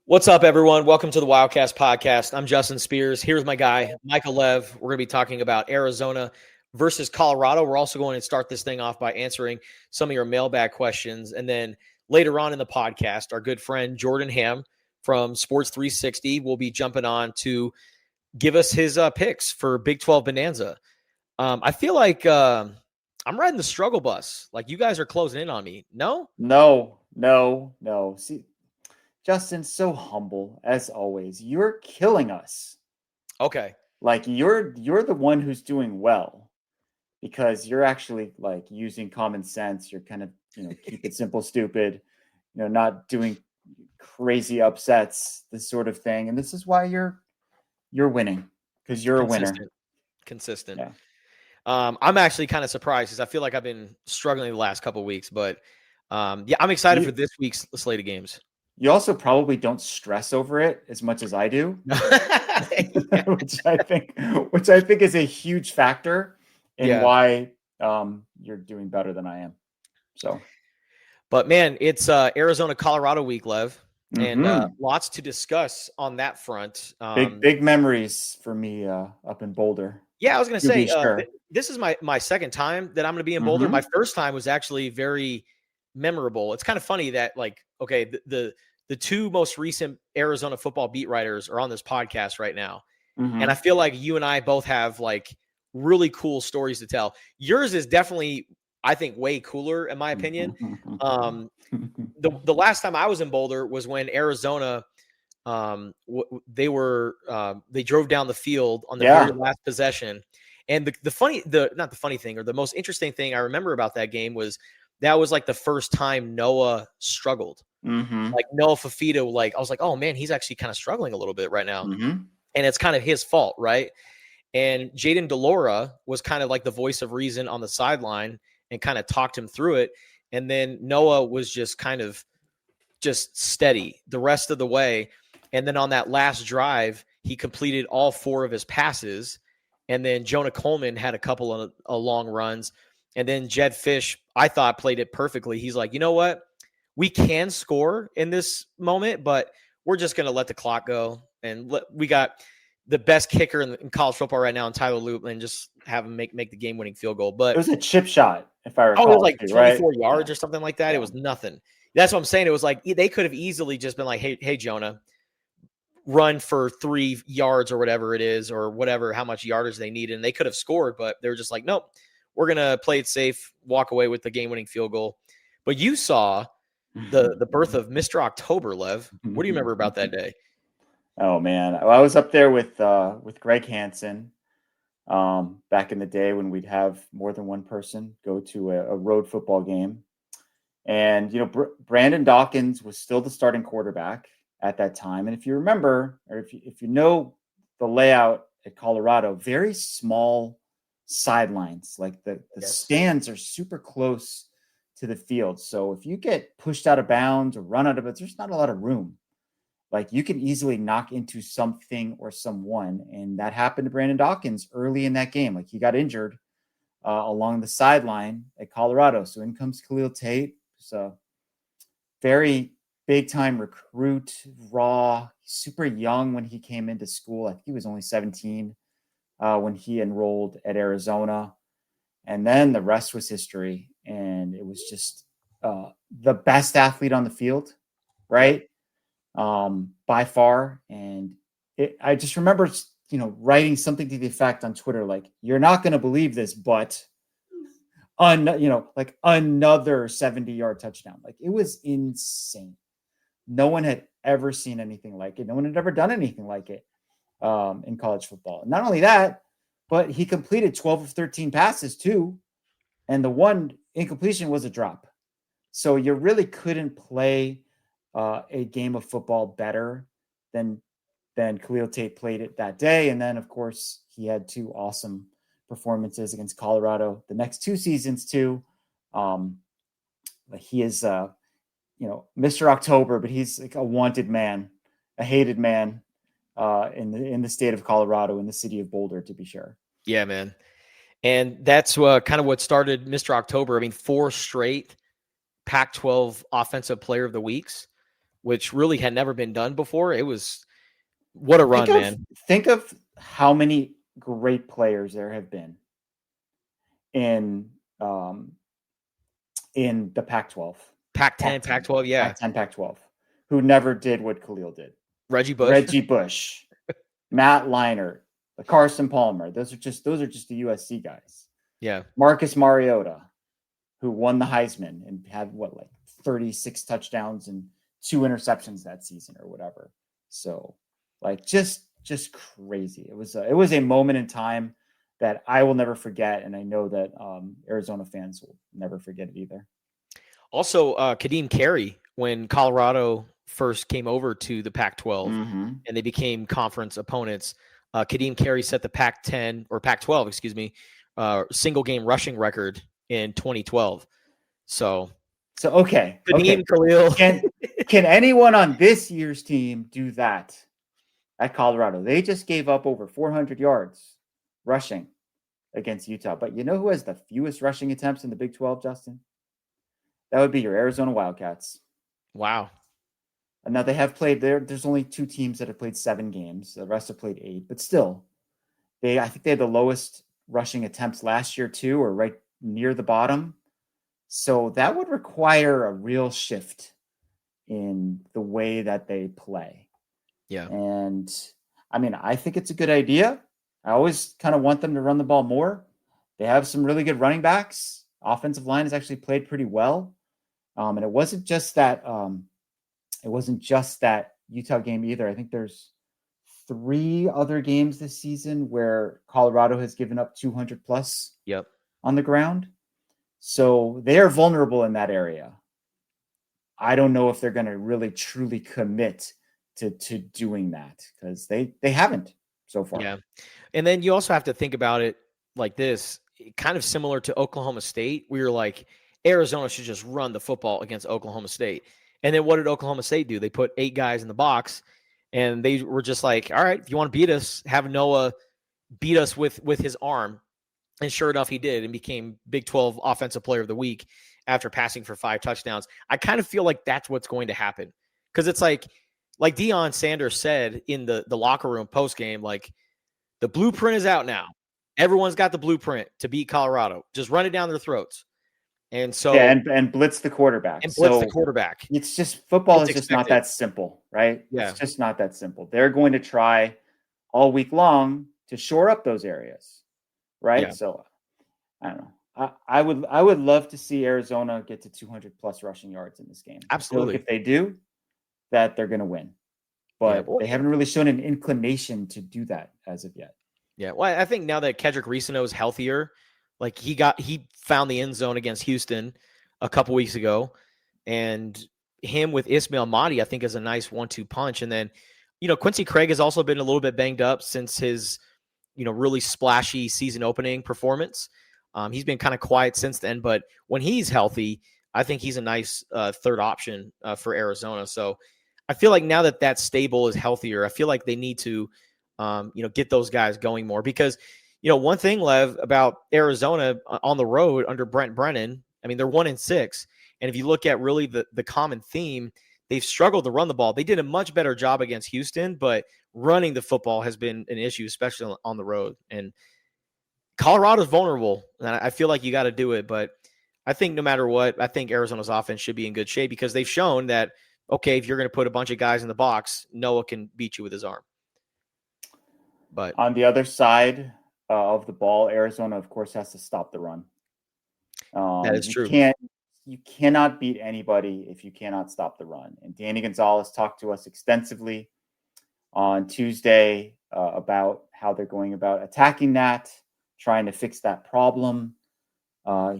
What's up, everyone? Welcome to the Wildcast podcast. I'm Justin Spears. Here's my guy, Michael Lev. We're going to be talking about Arizona versus Colorado. We're also going to start this thing off by answering some of your mailbag questions. And then later on in the podcast, our good friend Jordan Hamm from Sports 360 will be jumping on to give us his picks for Big 12 Bonanza. I feel like I'm riding the struggle bus. Like you guys are closing in on me. No? No. See, Justin's so humble as always. You're killing us. Okay. Like you're the one who's doing well because you're actually like using common sense. You're kind of, keep it simple, stupid, not doing crazy upsets, this sort of thing. And this is why you're winning because you're Consistent. a winner. Consistent. Yeah. I'm actually kind of surprised because I feel like I've been struggling the last couple of weeks, but I'm excited for this week's slate of games. You also probably don't stress over it as much as I do, which I think is a huge factor in why you're doing better than I am. So, but man, it's Arizona Colorado week, Lev, and lots to discuss on that front. Big memories for me up in Boulder. Yeah, I was going to say this is my second time that I'm going to be in Boulder. My first time was actually very memorable. It's kind of funny that the two most recent Arizona football beat writers are on this podcast right now. And I feel like you and I both have like really cool stories to tell. Yours is definitely, I think, way cooler in my opinion. The last time I was in Boulder was when Arizona, they drove down the field on the very last possession. And the most interesting thing I remember about that game was that was like the first time Noah struggled. Like Noah Fafita, like I was like, oh man, he's actually kind of struggling a little bit right now. And it's kind of his fault, right? And Jaden Delora was kind of like the voice of reason on the sideline and kind of talked him through it. And then Noah was just kind of just steady the rest of the way. And then on that last drive, he completed all four of his passes. And then Jonah Coleman had a couple of long runs. And then Jed Fish, I thought, played it perfectly. He's like, you know what? We can score in this moment, but we're just going to let the clock go. And we got the best kicker in college football right now in Tyler Loop and just have him make the game-winning field goal. But it was a chip shot, if I recall. Oh, it was like 24 yards or something like that. Yeah. It was nothing. That's what I'm saying. It was like they could have easily just been like, hey, Jonah, run for 3 yards or whatever it is or whatever, how much yardage they needed. And they could have scored, but they were just like, nope, we're going to play it safe, walk away with the game-winning field goal. But you saw the birth of Mr. October, Lev. What do you remember about that day? Oh man, I was up there with Greg Hansen back in the day when we'd have more than one person go to a road football game, and Brandon Dawkins was still the starting quarterback at that time. And if you remember, or if you know the layout at Colorado, very small sidelines, like the stands are super close to the field. So if you get pushed out of bounds or run out of it, there's not a lot of room. Like you can easily knock into something or someone. And that happened to Brandon Dawkins early in that game. Like he got injured along the sideline at Colorado. So in comes Khalil Tate. So very big time recruit, raw, super young when he came into school. I think he was only 17 when he enrolled at Arizona. And then the rest was history. And it was just the best athlete on the field, right? By far. And I just remember, writing something to the effect on Twitter, like, you're not going to believe this, but, like another 70-yard touchdown. Like it was insane. No one had ever seen anything like it. No one had ever done anything like it in college football. Not only that, but he completed 12 of 13 passes too. And the one incompletion was a drop. So you really couldn't play a game of football better than Khalil Tate played it that day. And then, of course, he had two awesome performances against Colorado the next two seasons too. He is, Mr. October, but he's like a wanted man, a hated man in the state of Colorado, in the city of Boulder, to be sure. Yeah, man. And that's kind of what started Mr. October. I mean, 4 straight Pac-12 Offensive Player of the Weeks. which really had never been done before. It was what a run, man. Think of how many great players there have been in the Pac-12. Pac-10, Pac-12, yeah. Pac-10, Pac-12, who never did what Khalil did. Reggie Bush, Matt Leinart, Carson Palmer. Those are just the USC guys. Yeah. Marcus Mariota, who won the Heisman and had 36 touchdowns and 2 interceptions that season or whatever. So just crazy. It was a moment in time that I will never forget. And I know that Arizona fans will never forget it either. Also, Kadeem Carey, when Colorado first came over to the Pac-12 and they became conference opponents, Kadeem Carey set the Pac-10 or Pac-12, excuse me, single game rushing record in 2012. So okay. Kadeem, Khalil. Can anyone on this year's team do that at Colorado? They just gave up over 400 yards rushing against Utah. But you know who has the fewest rushing attempts in the Big 12, Justin? That would be your Arizona Wildcats. Wow. And now they have played there. There's only 2 teams that have played 7 games. The rest have played 8. But still, I think they had the lowest rushing attempts last year too, or right near the bottom. So that would require a real shift in the way that they play. Yeah. And I mean, I think it's a good idea. I always kind of want them to run the ball more. They have some really good running backs. Offensive line has actually played pretty well. And it wasn't just that Utah game either. I think there's 3 other games this season where Colorado has given up 200 plus on the ground. So they are vulnerable in that area. I don't know if they're going to really truly commit to doing that because they haven't so far. Yeah. And then you also have to think about it like this, kind of similar to Oklahoma State. We were like, Arizona should just run the football against Oklahoma State. And then what did Oklahoma State do? They put 8 guys in the box and they were just like, all right, if you want to beat us, have Noah beat us with his arm. And sure enough, he did and became Big 12 Offensive Player of the Week after passing for 5 touchdowns. I kind of feel like that's what's going to happen because it's like Deion Sanders said in the locker room postgame, like the blueprint is out now. Everyone's got the blueprint to beat Colorado. Just run it down their throats. And so and blitz the quarterback. It's just football is just not that simple, right? Yeah. It's just not that simple. They're going to try all week long to shore up those areas, right? Yeah. So I don't know. I would love to see Arizona get to 200 plus rushing yards in this game. Absolutely. If they do, that they're going to win. But they haven't really shown an inclination to do that as of yet. Yeah, well, I think now that Kedrick Reesano is healthier, like he found the end zone against Houston a couple weeks ago, and him with Ismail Mahdi, I think, is a nice 1-2 punch. And then, Quincy Craig has also been a little bit banged up since his, really splashy season opening performance. He's been kind of quiet since then, but when he's healthy, I think he's a nice third option for Arizona. So I feel like now that stable is healthier, I feel like they need to, get those guys going more because, one thing, Lev, about Arizona on the road under Brent Brennan, I mean, they're 1-6. And if you look at really the common theme, they've struggled to run the ball. They did a much better job against Houston, but running the football has been an issue, especially on the road. And Colorado's vulnerable, and I feel like you got to do it. But I think no matter what, I think Arizona's offense should be in good shape because they've shown that, okay, if you're going to put a bunch of guys in the box, Noah can beat you with his arm. But on the other side of the ball, Arizona, of course, has to stop the run. That is true. You cannot beat anybody if you cannot stop the run. And Danny Gonzalez talked to us extensively on Tuesday about how they're going about attacking that, trying to fix that problem.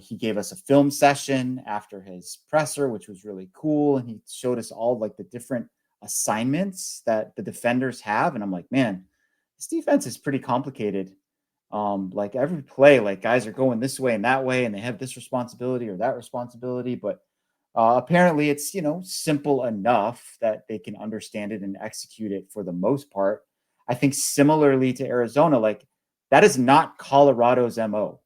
He gave us a film session after his presser, which was really cool. And he showed us all the different assignments that the defenders have. And I'm like, man, this defense is pretty complicated. Every play, guys are going this way and that way, and they have this responsibility or that responsibility. But apparently it's, simple enough that they can understand it and execute it for the most part. I think similarly to Arizona, that is not Colorado's MO,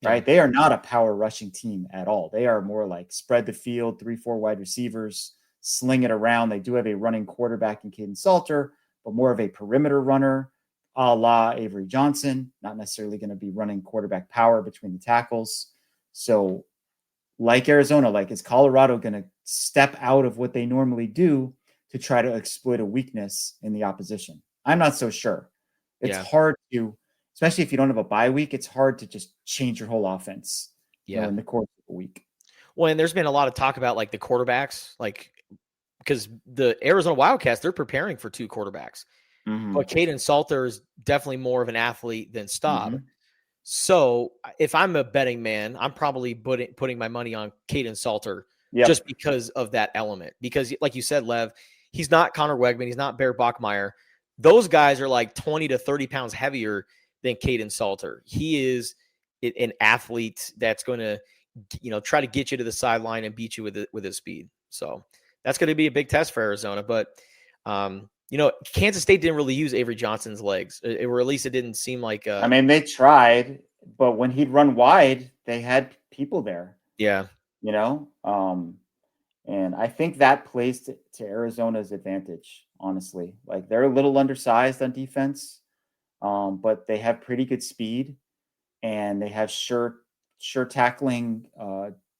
right? Yeah. They are not a power rushing team at all. They are more spread the field, 3-4 wide receivers, sling it around. They do have a running quarterback in Caden Salter, but more of a perimeter runner, a la Avery Johnson, not necessarily going to be running quarterback power between the tackles. So like Arizona, like is Colorado going to step out of what they normally do to try to exploit a weakness in the opposition? I'm not so sure. It's hard to, especially if you don't have a bye week, it's hard to just change your whole offense in the course of a week. Well, and there's been a lot of talk about like the quarterbacks, like because the Arizona Wildcats, they're preparing for 2 quarterbacks. But Caden Salter is definitely more of an athlete than Staub. So if I'm a betting man, I'm probably putting my money on Caden Salter just because of that element. Because like you said, Lev, he's not Connor Wegman. He's not Bear Bachmeier. Those guys are like 20 to 30 pounds heavier than Caden Salter. He is an athlete that's going to, try to get you to the sideline and beat you with his speed. So that's going to be a big test for Arizona. But, Kansas State didn't really use Avery Johnson's legs, or at least it didn't seem like. They tried, but when he'd run wide, they had people there. Yeah. And I think that plays to Arizona's advantage, honestly. Like they're a little undersized on defense, but they have pretty good speed, and they have sure tackling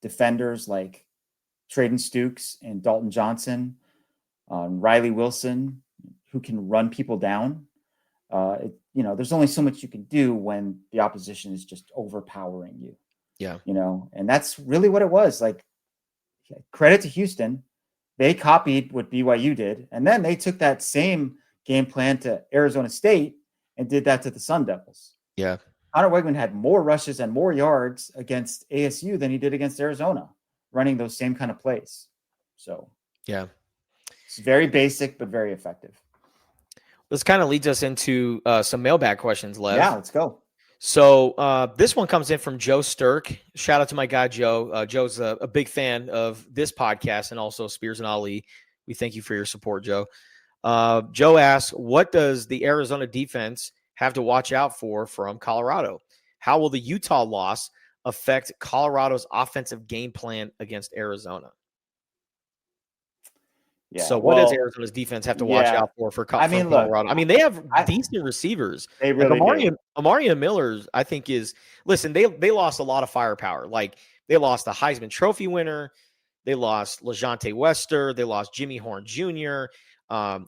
defenders like Traden Stukes and Dalton Johnson, Riley Wilson, who can run people down. There's only so much you can do when the opposition is just overpowering you. Yeah. And that's really what it was. Like, credit to Houston. They copied what BYU did, and then they took that same game plan to Arizona State and did that to the Sun Devils. Yeah. Connor Wegman had more rushes and more yards against ASU than he did against Arizona, running those same kind of plays. So, yeah. It's very basic, but very effective. This kind of leads us into some mailbag questions, Lev. Yeah, let's go. So this one comes in from Joe Sturk. Shout out to my guy, Joe. Joe's a big fan of this podcast and also Spears and Ali. We thank you for your support, Joe. Joe asks, what does the Arizona defense have to watch out for from Colorado? How will the Utah loss affect Colorado's offensive game plan against Arizona? Yeah, so what does Arizona's defense have to watch out for Colorado? They have decent receivers. They really do. Amari Miller's, I think, they lost a lot of firepower. Like they lost the Heisman Trophy winner. They lost LaJohntay Wester. They lost Jimmy Horn Jr.,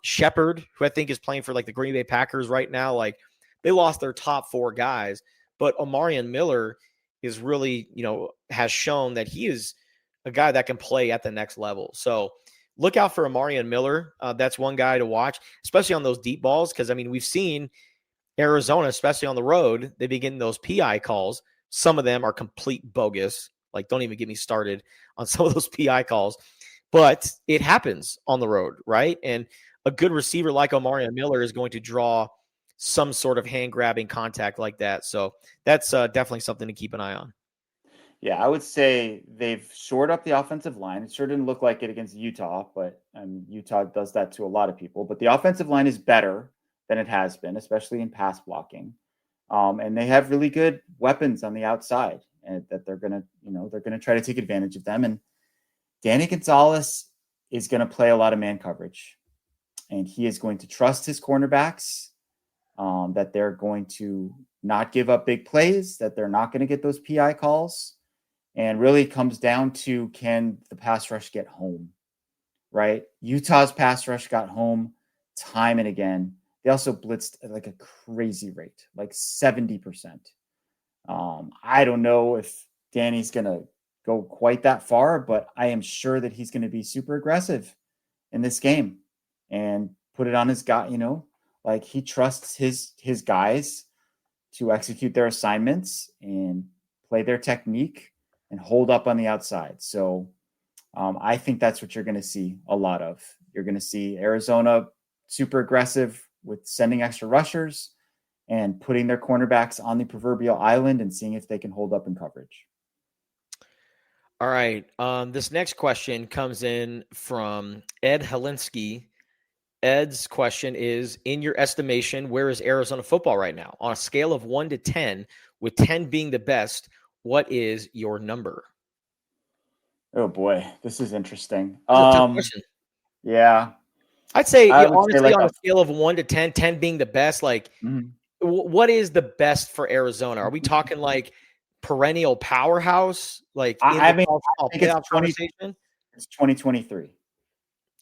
Shepard, who I think is playing for like the Green Bay Packers right now. Like they lost their top 4 guys, but Amari Miller is really, has shown that he is a guy that can play at the next level. So look out for Amari Miller. That's one guy to watch, especially on those deep balls. Because, we've seen Arizona, especially on the road, they begin those PI calls. Some of them are complete bogus. Like, don't even get me started on some of those PI calls. But it happens on the road, right? And a good receiver like Amari Miller is going to draw some sort of hand-grabbing contact like that. So that's definitely something to keep an eye on. Yeah, I would say they've shored up the offensive line. It sure didn't look like it against Utah, but Utah does that to a lot of people. But the offensive line is better than it has been, especially in pass blocking. And they have really good weapons on the outside, and that they're gonna try to take advantage of them. And Danny Gonzalez is going to play a lot of man coverage, and he is going to trust his cornerbacks, that they're going to not give up big plays, that they're not going to get those PI calls. And really comes down to, can the pass rush get home, right? Utah's pass rush got home time and again. They also blitzed at like a crazy rate, like 70%. I don't know if Danny's going to go quite that far, but I am sure that he's going to be super aggressive in this game and put it on his guy, like he trusts his guys to execute their assignments and play their technique and hold up on the outside. So I think that's what you're going to see a lot of. You're going to see Arizona super aggressive with sending extra rushers and putting their cornerbacks on the proverbial island and seeing if they can hold up in coverage. All right. This next question comes in from Ed Helinski. Ed's question is, in your estimation, where is Arizona football right now? On a scale of 1 to 10, with 10 being the best, what is your number? Oh boy, this is interesting. That's a tough question. Yeah. I'd say, I would say honestly, like on a scale of 1 to 10, 10 being the best, like, what is the best for Arizona? Are we talking like perennial powerhouse, like in the college football playoff conversation? It's 2023.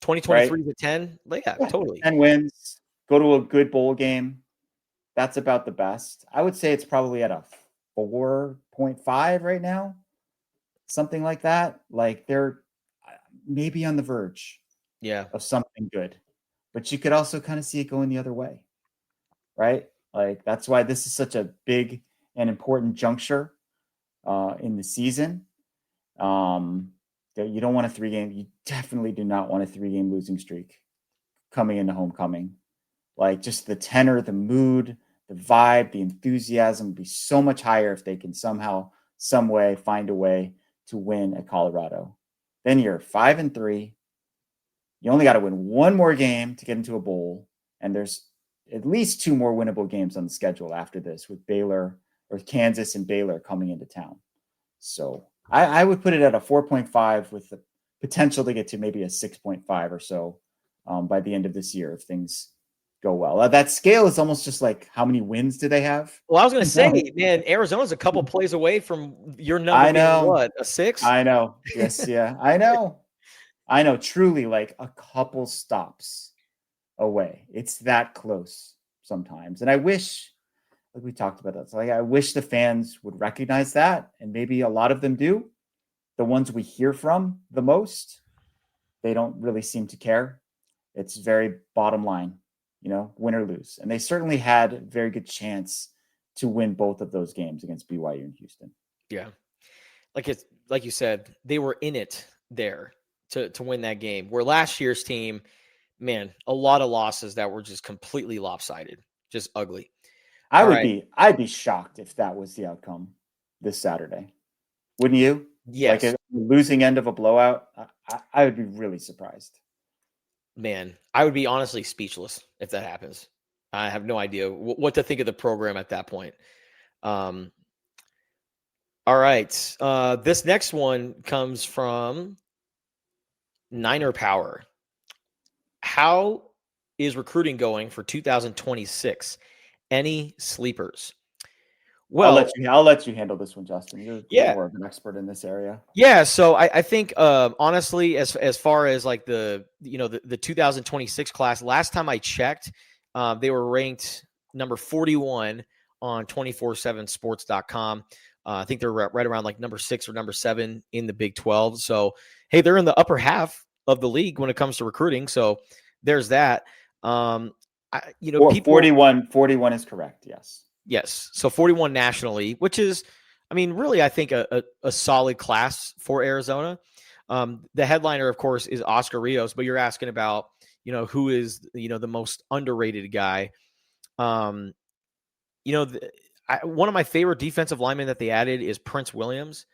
2023 to 10? Yeah, totally. 10 wins, go to a good bowl game. That's about the best. I would say it's probably at a 4.5 right now. Something like that. Like they're maybe on the verge of something good. But you could also kind of see it going the other way. Right? Like that's why this is such a big and important juncture in the season. You don't want a 3-game. You definitely do not want a 3-game losing streak coming into homecoming. Like just the tenor, the mood, the vibe, the enthusiasm would be so much higher if they can somehow, some way, find a way to win at Colorado. Then you're 5-3. You only got to win one more game to get into a bowl, and there's at least 2 more winnable games on the schedule after this, with Baylor or Kansas and Baylor coming into town. So I would put it at a 4.5 with the potential to get to maybe a 6.5 or so by the end of this year if things go well. That scale is almost just like how many wins do they have? Well, I was going to say, man, Arizona's a couple plays away from your number being what, a 6? I know. Yes, yeah, I know. Truly, like a couple stops away. It's that close sometimes, and I wish. Like we talked about that. So I wish the fans would recognize that, and maybe a lot of them do. The ones we hear from the most, they don't really seem to care. It's very bottom line, win or lose. And they certainly had a very good chance to win both of those games against BYU and Houston. Yeah. Like you said, they were in it there to win that game. Where last year's team, man, a lot of losses that were just completely lopsided, just ugly. I'd be shocked if that was the outcome this Saturday. Wouldn't you? Yes. Like a losing end of a blowout. I would be really surprised. Man, I would be honestly speechless if that happens. I have no idea what to think of the program at that point. All right. This next one comes from Niner Power. How is recruiting going for 2026? Any sleepers? Well, I'll let you handle this one, Justin. You're more of an expert in this area. Yeah, so I think honestly, as far as like the 2026 class, last time I checked, they were ranked number 41 on 247sports.com. I think they're right around like number 6 or number 7 in the Big 12. So hey, they're in the upper half of the league when it comes to recruiting. So there's that. 41 is correct. Yes. Yes. So 41 nationally, which is, I mean, really, I think a solid class for Arizona. The headliner, of course, is Oscar Rios, but you're asking about, who is, the most underrated guy. One of my favorite defensive linemen that they added is Prince Williams,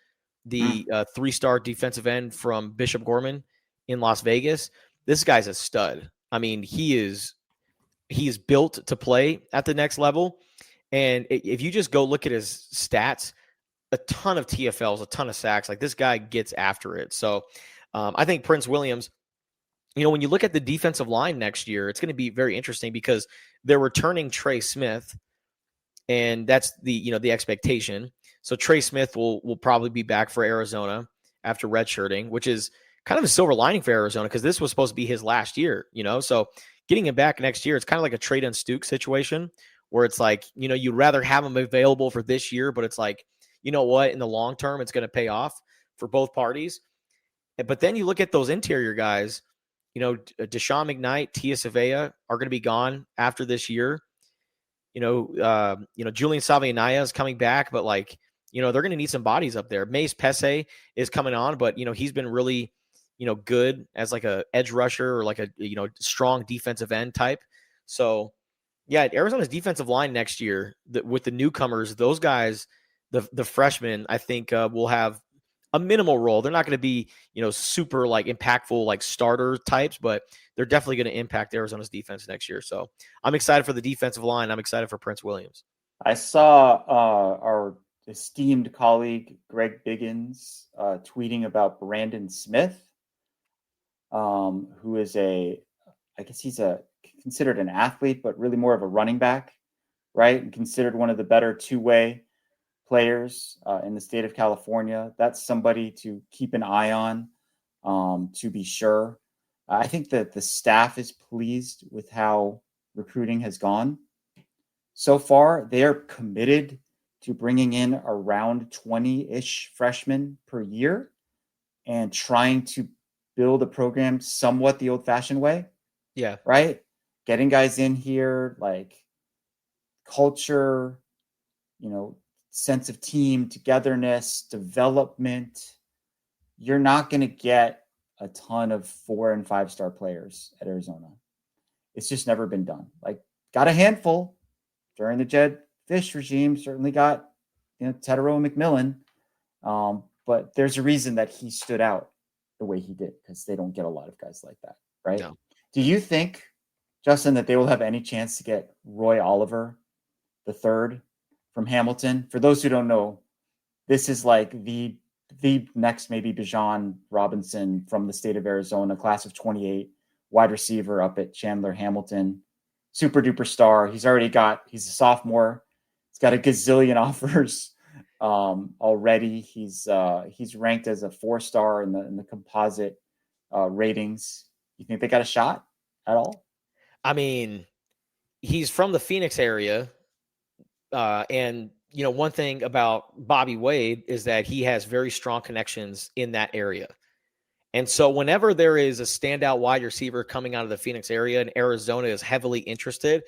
the 3-star defensive end from Bishop Gorman in Las Vegas. This guy's a stud. I mean, he is built to play at the next level. And if you just go look at his stats, a ton of TFLs, a ton of sacks, like this guy gets after it. So I think Prince Williams, when you look at the defensive line next year, it's going to be very interesting because they're returning Trey Smith, and that's the expectation. So Trey Smith will probably be back for Arizona after redshirting, which is kind of a silver lining for Arizona because this was supposed to be his last year, So getting him back next year, it's kind of like a trade on Stuke situation where it's like, you'd rather have him available for this year, but it's like, you know what, in the long term, it's going to pay off for both parties. But then you look at those interior guys, Deshaun McKnight, Tia Savea are going to be gone after this year. Julian Savianaya is coming back, but they're going to need some bodies up there. Mace Pesse is coming on, but he's been really, good as like a edge rusher or like a, strong defensive end type. So yeah, Arizona's defensive line next year with the newcomers, those guys, the freshmen, I think will have a minimal role. They're not going to be, super like impactful, like starter types, but they're definitely going to impact Arizona's defense next year. So I'm excited for the defensive line. I'm excited for Prince Williams. I saw our esteemed colleague, Greg Biggins, tweeting about Brandon Smith. who is I guess he's considered an athlete, but really more of a running back, right? And considered one of the better two-way players in the state of California. That's somebody to keep an eye on, to be sure. I think that the staff is pleased with how recruiting has gone. So far, they are committed to bringing in around 20-ish freshmen per year and trying to build a program somewhat the old-fashioned way. Yeah. Right? Getting guys in here, like culture, sense of team, togetherness, development. You're not going to get a ton of 4 and 5-star players at Arizona. It's just never been done. Like, got a handful during the Jed Fish regime, certainly got, Tetero and McMillan. But there's a reason that he stood out the way he did, because they don't get a lot of guys like that, right? No. Do you think, Justin, that they will have any chance to get Roy Oliver the third from Hamilton? For those who don't know, this is like the next maybe Bijan Robinson from the state of Arizona, class of 28, wide receiver up at Chandler Hamilton, super duper star. He's a sophomore. He's got a gazillion offers already. He's ranked as a 4-star in the composite ratings. You think they got a shot at all? I mean, he's from the Phoenix area. And, one thing about Bobby Wade is that he has very strong connections in that area. And so whenever there is a standout wide receiver coming out of the Phoenix area and Arizona is heavily interested,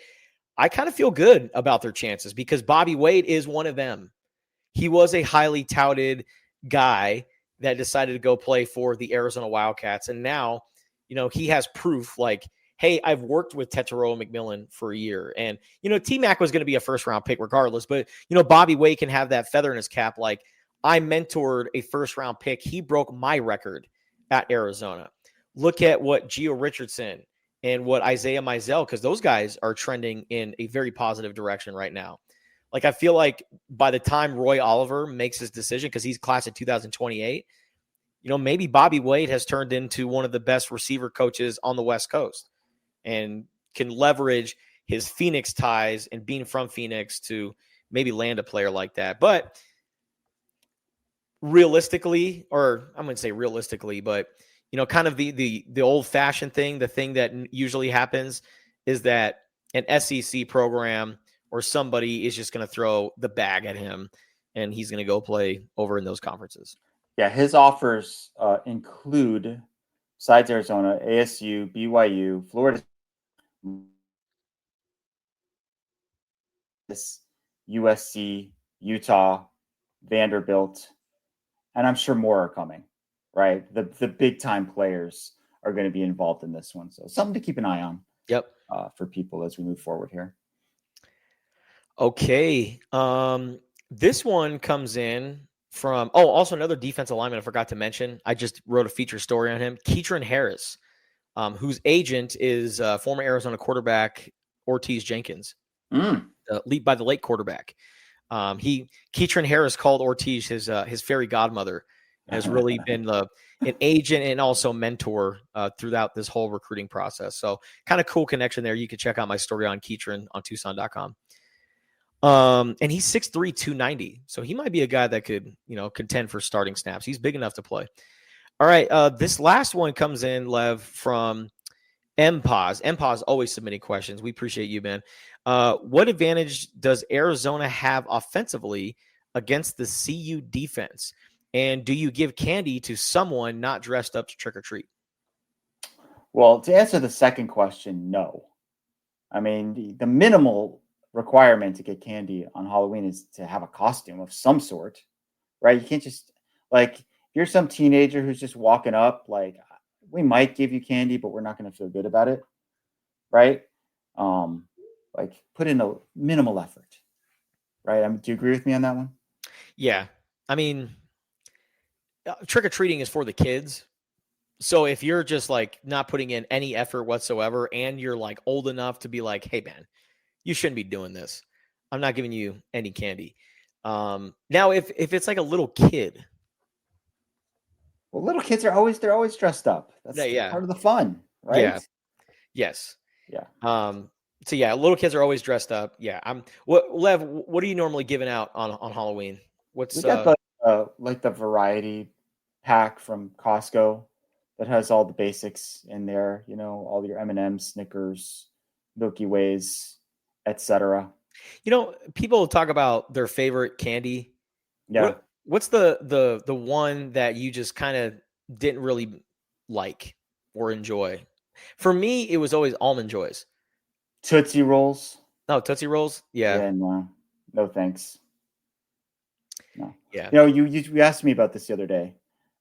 I kind of feel good about their chances because Bobby Wade is one of them. He was a highly touted guy that decided to go play for the Arizona Wildcats. And now, he has proof like, hey, I've worked with Tetero McMillan for a year. And, T-Mac was going to be a first-round pick regardless. But, Bobby Wade can have that feather in his cap. Like, I mentored a first-round pick. He broke my record at Arizona. Look at what Gio Richardson and what Isaiah Mizell, because those guys are trending in a very positive direction right now. Like, I feel like by the time Roy Oliver makes his decision, because he's class of 2028, maybe Bobby Wade has turned into one of the best receiver coaches on the West Coast and can leverage his Phoenix ties and being from Phoenix to maybe land a player like that. But realistically, or I'm going to say realistically, but, kind of the old-fashioned thing, the thing that usually happens is that an SEC program or somebody is just going to throw the bag at him and he's going to go play over in those conferences. Yeah, his offers include, besides Arizona, ASU, BYU, Florida, USC, Utah, Vanderbilt, and I'm sure more are coming, right? The big-time players are going to be involved in this one. So something to keep an eye on. Yep. For people as we move forward here. Okay. This one comes in from, also another defensive lineman I forgot to mention. I just wrote a feature story on him. Keatron Harris, whose agent is former Arizona quarterback Ortiz Jenkins, lead by the late quarterback. Keatron Harris called Ortiz his fairy godmother, has really been an agent and also mentor throughout this whole recruiting process. So kind of cool connection there. You can check out my story on Keatron on Tucson.com. And he's 6'3", 290. So he might be a guy that could, contend for starting snaps. He's big enough to play. All right. This last one comes in, Lev, from MPOS. MPOS always submitting questions. We appreciate you, man. What advantage does Arizona have offensively against the CU defense? And do you give candy to someone not dressed up to trick or treat? Well, to answer the second question, no. I mean, the minimal requirement to get candy on Halloween is to have a costume of some sort, right? You can't just, like, if you're some teenager who's just walking up, like, we might give you candy, but we're not going to feel good about it, right? Like, put in a minimal effort, right? Do you agree with me on that one? Yeah. I mean, trick-or-treating is for the kids. So if you're just like not putting in any effort whatsoever and you're like old enough to be like, hey, man, you shouldn't be doing this, I'm not giving you any candy. Now, if it's like a little kid, Well, little kids they're always dressed up. That's part of the fun, right? Yeah. Yes. Yeah. So yeah, little kids are always dressed up. Yeah. Lev, what are you normally giving out on Halloween? We got the variety pack from Costco that has all the basics in there, all your M&Ms, Snickers, Milky Ways, etc. People talk about their favorite candy. Yeah. What's the one that you just kind of didn't really like or enjoy? For me, it was always Almond Joys. Tootsie Rolls. No, Tootsie Rolls? Yeah. Yeah, no thanks. No. Yeah. You asked me about this the other day.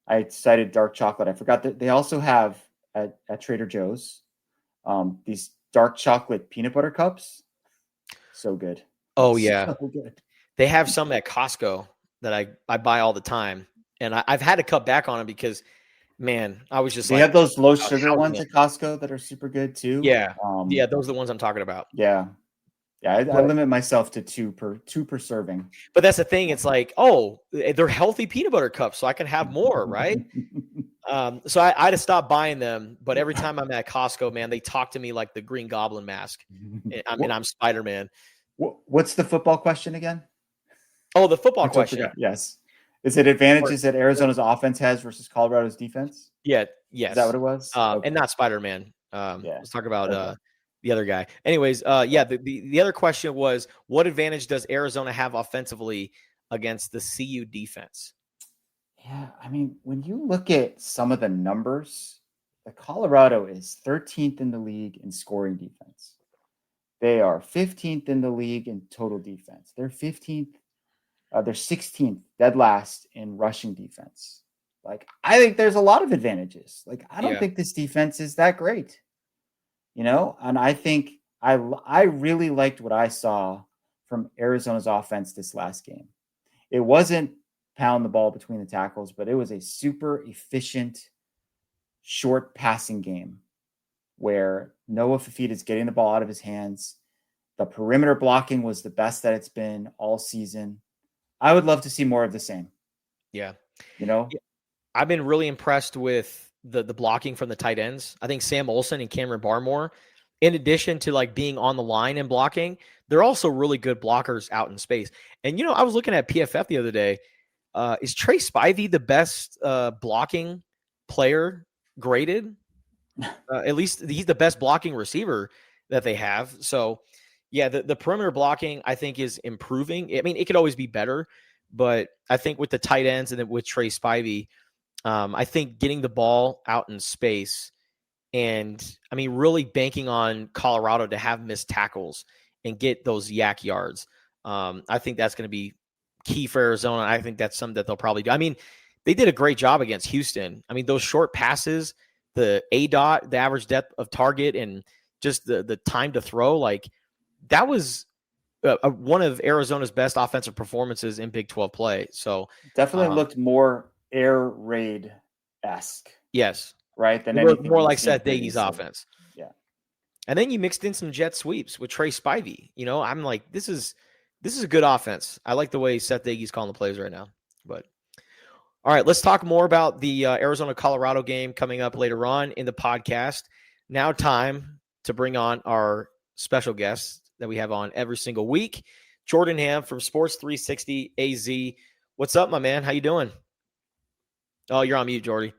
I cited dark chocolate. I forgot that they also have at Trader Joe's these dark chocolate peanut butter cups. So good. Oh, yeah. So good. They have some at Costco that I buy all the time. And I've had to cut back on them because, man, I was just They have those low sugar ones at Costco that are super good too. Yeah. Yeah, those are the ones I'm talking about. Yeah. Yeah, I limit myself to two per serving. But that's the thing. It's like, oh, they're healthy peanut butter cups, so I can have more, right? So I had to stop buying them. But every time I'm at Costco, man, they talk to me like the Green Goblin mask. I'm Spider-Man. What's the football question again? Oh, the football question. Yes. Is it advantages that Arizona's offense has versus Colorado's defense? Yeah. Yes. Is that what it was? Okay. And not Spider-Man. Let's talk about the other guy. Anyways, the other question was, what advantage does Arizona have offensively against the CU defense? Yeah, I mean, when you look at some of the numbers, the Colorado is 13th in the league in scoring defense. They are 15th in the league in total defense. They're 15th. They're 16th, dead last in rushing defense. Like, I think there's a lot of advantages. Like, I don't think this defense is that great. And I think I really liked what I saw from Arizona's offense this last game. It wasn't pound the ball between the tackles, but it was a super efficient, short passing game where Noah Fafita is getting the ball out of his hands. The perimeter blocking was the best that it's been all season. I would love to see more of the same. Yeah. I've been really impressed with the blocking from the tight ends. I think Sam Olsen and Cameron Barmore, in addition to like being on the line and blocking, they're also really good blockers out in space. And, I was looking at PFF the other day. Is Trey Spivey the best blocking player graded? At least he's the best blocking receiver that they have. So, yeah, the perimeter blocking, I think, is improving. I mean, it could always be better, but I think with the tight ends and then with Trey Spivey, I think getting the ball out in space and, I mean, really banking on Colorado to have missed tackles and get those yak yards. I think that's going to be key for Arizona. I think that's something that they'll probably do. I mean, they did a great job against Houston. I mean, those short passes, the ADOT, the average depth of target, and just the time to throw, like that was one of Arizona's best offensive performances in Big 12 play. So definitely looked more air raid-esque. Yes. Right? Than more like Seth Daigie's offense. Yeah. And then you mixed in some jet sweeps with Trey Spivey. I'm like, this is a good offense. I like the way Seth Daigie's calling the plays right now. But all right, let's talk more about the Arizona-Colorado game coming up later on in the podcast. Now time to bring on our special guest that we have on every single week, Jordan Hamm from Sports 360 AZ. What's up, my man? How you doing? Oh, you're on mute, Jordy.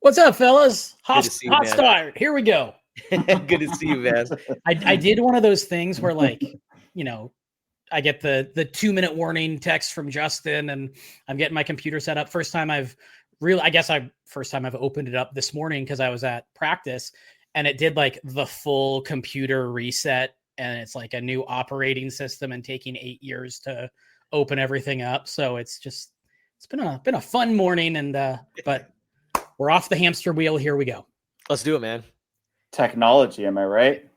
What's up, fellas? Hot you, start. Here we go. Good to see you, man. I did one of those things where, like, I get the 2-minute warning text from Justin, and I'm getting my computer set up. First time I've opened it up this morning because I was at practice, and it did like the full computer reset, and it's like a new operating system and taking 8 years to open everything up. So it's been a fun morning, and but we're off the hamster wheel. Here we go. Let's do it, man. Technology, am I right?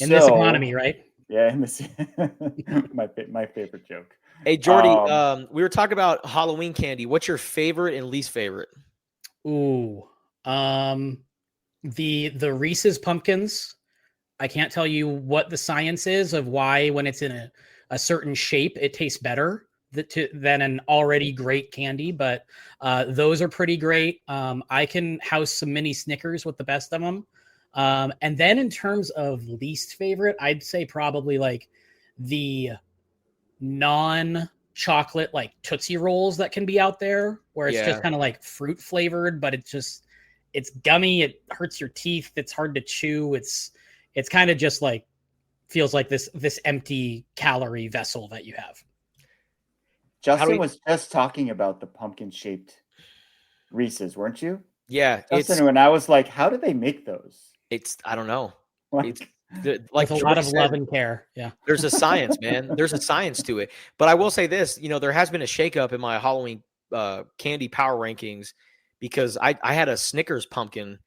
In this economy, right? Yeah, in this my favorite joke. Hey, Jordy, we were talking about Halloween candy. What's your favorite and least favorite? Ooh, the Reese's pumpkins. I can't tell you what the science is of why when it's in a certain shape it tastes better, than an already great candy, but those are pretty great. I can house some mini Snickers with the best of them. And then in terms of least favorite, I'd say probably like the non-chocolate like Tootsie Rolls that can be out there, where it's just kind of like fruit flavored, but it's gummy. It hurts your teeth. It's hard to chew. It's kind of just like feels like this empty calorie vessel that you have. Justin was just talking about the pumpkin-shaped Reese's, weren't you? Yeah. Justin, when I was like, how do they make those? I don't know. Like with a lot of love and care. Yeah. There's a science, man. There's a science to it. But I will say this, there has been a shakeup in my Halloween candy power rankings because I had a Snickers pumpkin,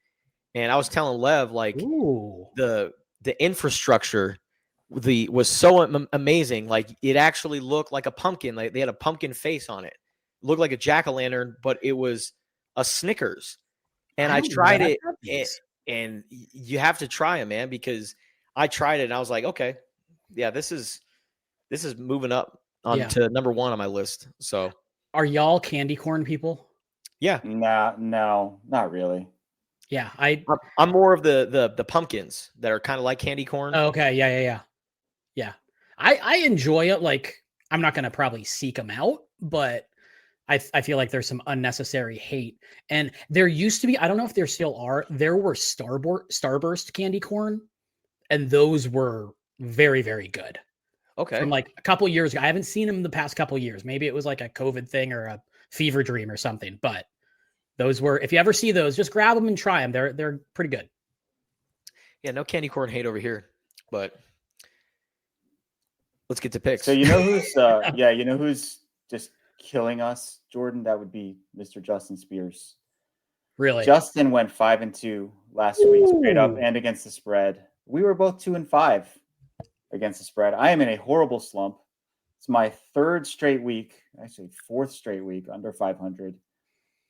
and I was telling Lev, like, ooh, the infrastructure was so amazing. Like, it actually looked like a pumpkin. Like, they had a pumpkin face on it. It looked like a jack-o'-lantern, but it was a Snickers. And I tried it, and you have to try them, man, because I tried it and I was like, okay, yeah, this is moving up to number one on my list. So, are y'all candy corn people? Yeah. No, not really. Yeah, I'm more of the pumpkins that are kind of like candy corn. Oh, okay, yeah. I enjoy it. Like, I'm not gonna probably seek them out, but I feel like there's some unnecessary hate. And there used to be, I don't know if there still are, there were Starburst candy corn, and those were very, very good. Okay. From like a couple years ago. I haven't seen them the past couple years. Maybe it was like a COVID thing or a fever dream or something, but those were, if you ever see those, just grab them and try them. They're pretty good. Yeah, no candy corn hate over here, but let's get to picks. So who's just killing us, Jordan? That would be Mr. Justin Spears. Really? Justin went 5-2 last week, straight up and against the spread. We were both 2-5 against the spread. I am in a horrible slump. It's my third straight week, actually fourth straight week under 500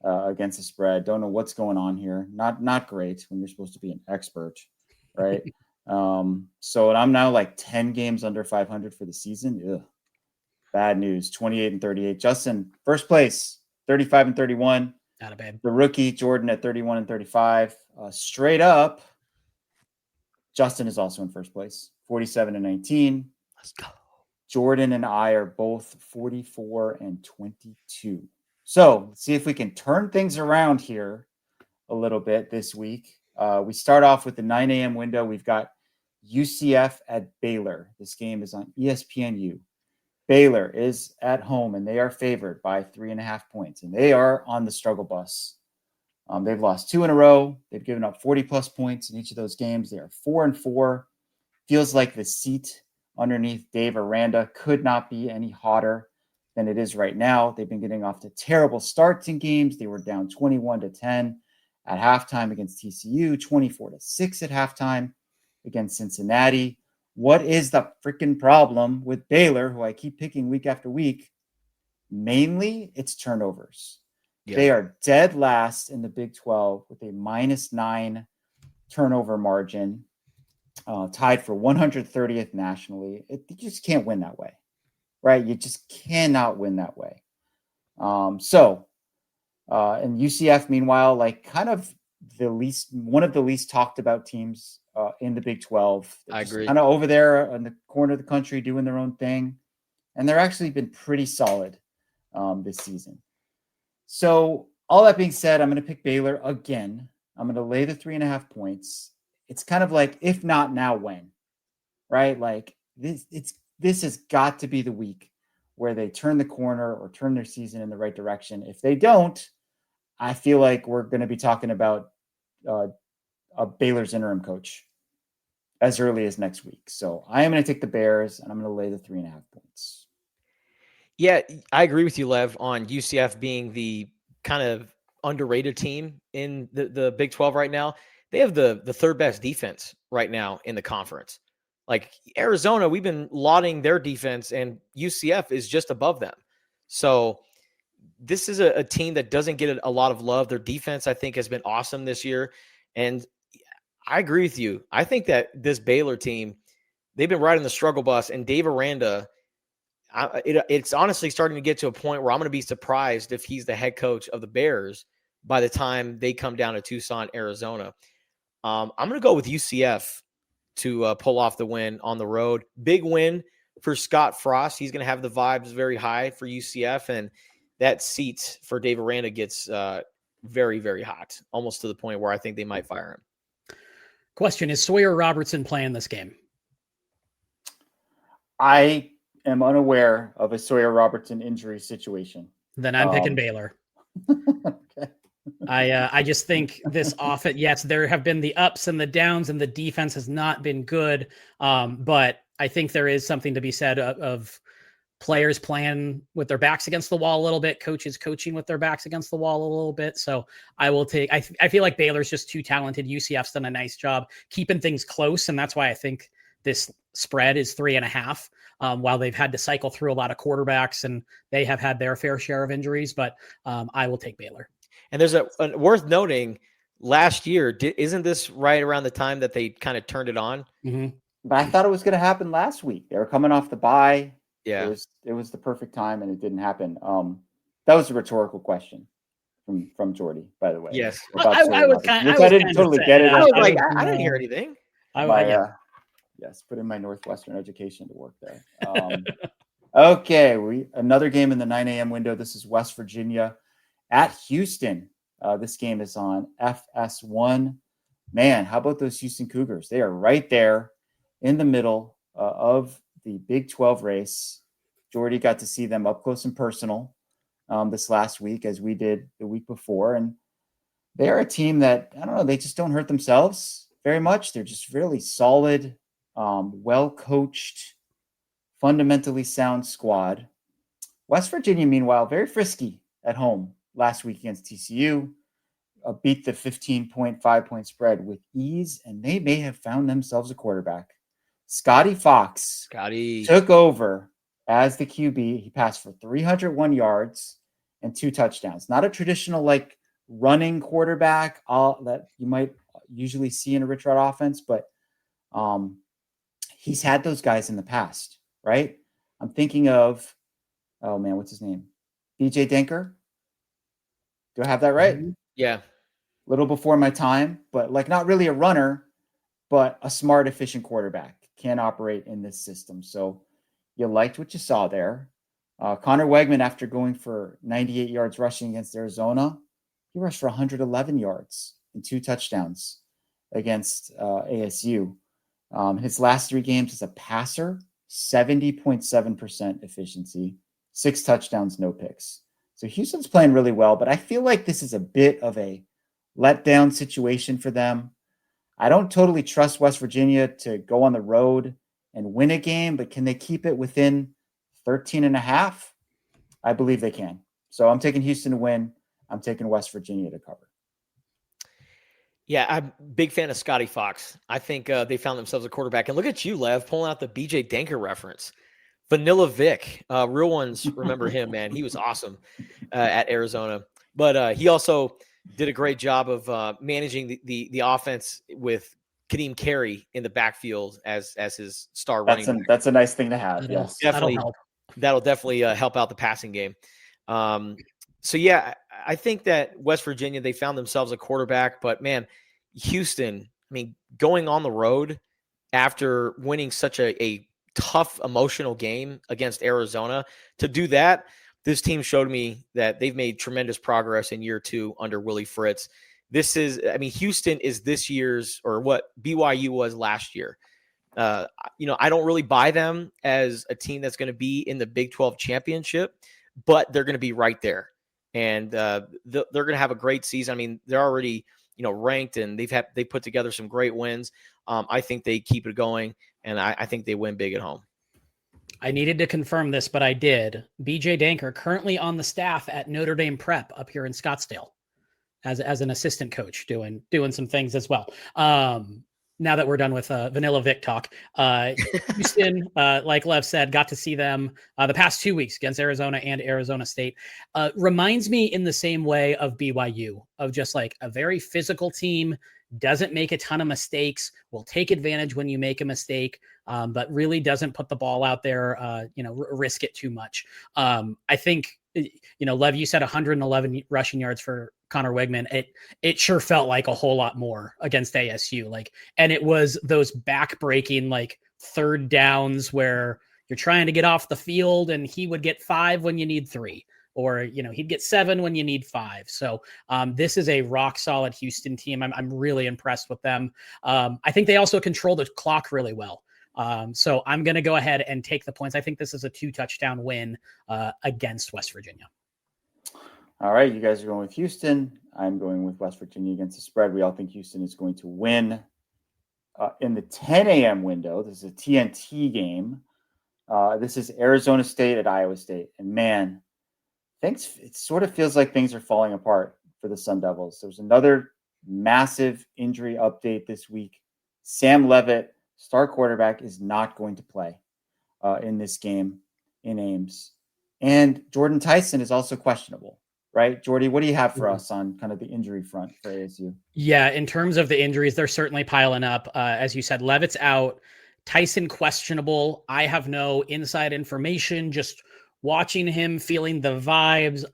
against the spread. Don't know what's going on here. Not great when you're supposed to be an expert, right? So I'm now like 10 games under 500 for the season. Ugh. Bad news. 28-38. Justin, first place, 35-31. Not a bad. The rookie Jordan at 31-35. Straight up, Justin is also in first place, 47-19. Let's go. Jordan and I are both 44-22. So let's see if we can turn things around here a little bit this week. We start off with the 9 a.m. window. We've got UCF at Baylor. This game is on ESPNU. Baylor is at home, and they are favored by 3.5 points, and they are on the struggle bus. They've lost 2 in a row. They've given up 40-plus points in each of those games. They are 4-4. Feels like the seat underneath Dave Aranda could not be any hotter than it is right now. They've been getting off to terrible starts in games. They were down 21-10 at halftime against TCU, 24-6 at halftime against Cincinnati. What is the freaking problem with Baylor, who I keep picking week after week? Mainly, it's turnovers. Yeah. They are dead last in the Big 12 with a -9 turnover margin, tied for 130th nationally. You just can't win that way, right? You just cannot win that way. And UCF, meanwhile, like kind of one of the least talked about teams in the Big 12. I agree. Kind of over there in the corner of the country doing their own thing. And they're actually been pretty solid this season. So all that being said, I'm going to pick Baylor again. I'm going to lay the 3.5 points. It's kind of like, if not now, when, right? Like this has got to be the week where they turn the corner or turn their season in the right direction. If they don't, I feel like we're going to be talking about a Baylor's interim coach as early as next week. So I am going to take the Bears, and I'm going to lay the 3.5 points. Yeah, I agree with you, Lev, on UCF being the kind of underrated team in the Big 12 right now. They have the third best defense right now in the conference. Like Arizona, we've been lauding their defense, and UCF is just above them. So this is a team that doesn't get a lot of love. Their defense, I think, has been awesome this year. And I agree with you. I think that this Baylor team, they've been riding the struggle bus, and Dave Aranda, it's honestly starting to get to a point where I'm going to be surprised if he's the head coach of the Bears by the time they come down to Tucson, Arizona. I'm going to go with UCF to pull off the win on the road. Big win for Scott Frost. He's going to have the vibes very high for UCF, and that seat for Dave Aranda gets very, very hot, almost to the point where I think they might fire him. Question, is Sawyer Robertson playing this game? I am unaware of a Sawyer Robertson injury situation. Then I'm picking Baylor. Okay. I just think this offense, yes, there have been the ups and the downs, and the defense has not been good. But I think there is something to be said of players playing with their backs against the wall a little bit, coaches coaching with their backs against the wall a little bit. So I will take, I feel like Baylor's just too talented. UCF's done a nice job keeping things close. And that's why I think this spread is 3.5, while they've had to cycle through a lot of quarterbacks and they have had their fair share of injuries, but I will take Baylor. And there's a worth noting, last year, isn't this right around the time that they kind of turned it on? Mm-hmm. But I thought it was going to happen last week. They were coming off the bye. Yeah, it was the perfect time, and it didn't happen. That was a rhetorical question from Jordy, by the way. Yes, I didn't totally get it. I was like, I didn't hear anything. Yes, put in my Northwestern education to work there. Okay, another game in the 9 a.m. window. This is West Virginia at Houston. This game is on FS1. Man, how about those Houston Cougars? They are right there in the middle of the Big 12 race. Jordy got to see them up close and personal this last week, as we did the week before. And they are a team that, I don't know, they just don't hurt themselves very much. They're just really solid, well-coached, fundamentally sound squad. West Virginia, meanwhile, very frisky at home last week against TCU, beat the 15.5-point spread with ease, and they may have found themselves a quarterback. Scotty Fox took over as the QB. He passed for 301 yards and 2 touchdowns. Not a traditional like running quarterback that you might usually see in a Rich Rod offense, but he's had those guys in the past, right? I'm thinking of, oh man, what's his name? BJ Denker. Do I have that right? Yeah. A little before my time, but like not really a runner, but a smart, efficient quarterback. Can operate in this system. So you liked what you saw there. Connor Wegman, after going for 98 yards rushing against Arizona, he rushed for 111 yards and 2 touchdowns against ASU. His last 3 games as a passer, 70.7% efficiency, 6 touchdowns, no picks. So Houston's playing really well, but I feel like this is a bit of a letdown situation for them. I don't totally trust West Virginia to go on the road and win a game, but can they keep it within 13.5? I believe they can. So I'm taking Houston to win. I'm taking West Virginia to cover. Yeah, I'm a big fan of Scotty Fox. I think they found themselves a quarterback. And look at you, Lev, pulling out the BJ Denker reference. Vanilla Vic. Real ones remember him, man. He was awesome at Arizona. But he also did a great job of managing the offense with Kadeem Carey in the backfield as his star running back. That's a nice thing to have. Yes, definitely. That'll definitely help out the passing game. So yeah, I think that West Virginia, they found themselves a quarterback, but man, Houston, I mean, going on the road after winning such a tough emotional game against Arizona, to do that, this team showed me that they've made tremendous progress in year 2 under Willie Fritz. Houston is this year's, or what BYU was last year. I don't really buy them as a team that's going to be in the Big 12 championship, but they're going to be right there. And they're going to have a great season. I mean, they're already, ranked, and they put together some great wins. I think they keep it going, and I think they win big at home. I needed to confirm this, but I did. BJ Denker currently on the staff at Notre Dame Prep up here in Scottsdale as an assistant coach, doing some things as well. now that we're done with Vanilla Vic talk, Houston, like Lev said, got to see them the past 2 weeks against Arizona and Arizona State. Reminds me in the same way of BYU, of just like a very physical team, doesn't make a ton of mistakes, will take advantage when you make a mistake, but really doesn't put the ball out there, risk it too much. I think, Lev, you said 111 rushing yards for Connor Wegman. It sure felt like a whole lot more against ASU. And it was those back-breaking, third downs where you're trying to get off the field and he would get 5 when you need 3. Or, he'd get 7 when you need 5. So this is a rock solid Houston team. I'm really impressed with them. I think they also control the clock really well. So I'm going to go ahead and take the points. I think this is a 2-touchdown win against West Virginia. All right. You guys are going with Houston. I'm going with West Virginia against the spread. We all think Houston is going to win in the 10 a.m. window. This is a TNT game. This is Arizona State at Iowa State. And man, it sort of feels like things are falling apart for the Sun Devils. There's another massive injury update this week. Sam Leavitt, star quarterback, is not going to play in this game in Ames. And Jordan Tyson is also questionable, right? Jordy, what do you have for us on kind of the injury front for ASU? Yeah, in terms of the injuries, they're certainly piling up. As you said, Leavitt's out. Tyson questionable. I have no inside information, just watching him, feeling the vibes.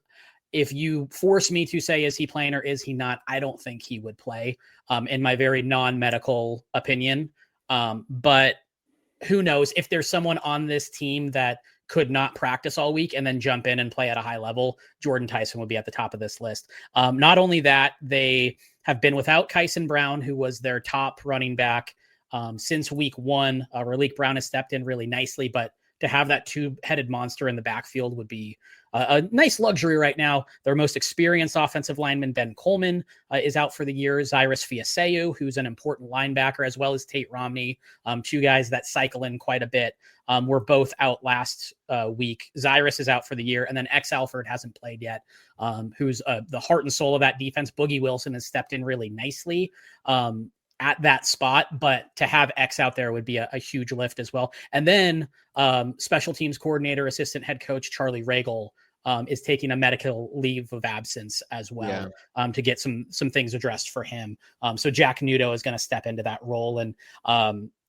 If you force me to say, is he playing or is he not? I don't think he would play, in my very non-medical opinion. But who knows? If there's someone on this team that could not practice all week and then jump in and play at a high level, Jordan Tyson would be at the top of this list. Not only that, they have been without Kyson Brown, who was their top running back since week 1. Raleek Brown has stepped in really nicely, but to have that 2-headed monster in the backfield would be a nice luxury right now. Their most experienced offensive lineman, Ben Coleman, is out for the year. Zyrus Fiaseu, who's an important linebacker, as well as Tate Romney, 2 guys that cycle in quite a bit, were both out last week. Zyrus is out for the year, and then X Alford hasn't played yet, who's the heart and soul of that defense. Boogie Wilson has stepped in really nicely at that spot, but to have X out there would be a huge lift as well. And then special teams coordinator, assistant head coach Charlie Ragle is taking a medical leave of absence as well, to get some things addressed for him. So Jack Nudo is going to step into that role. And,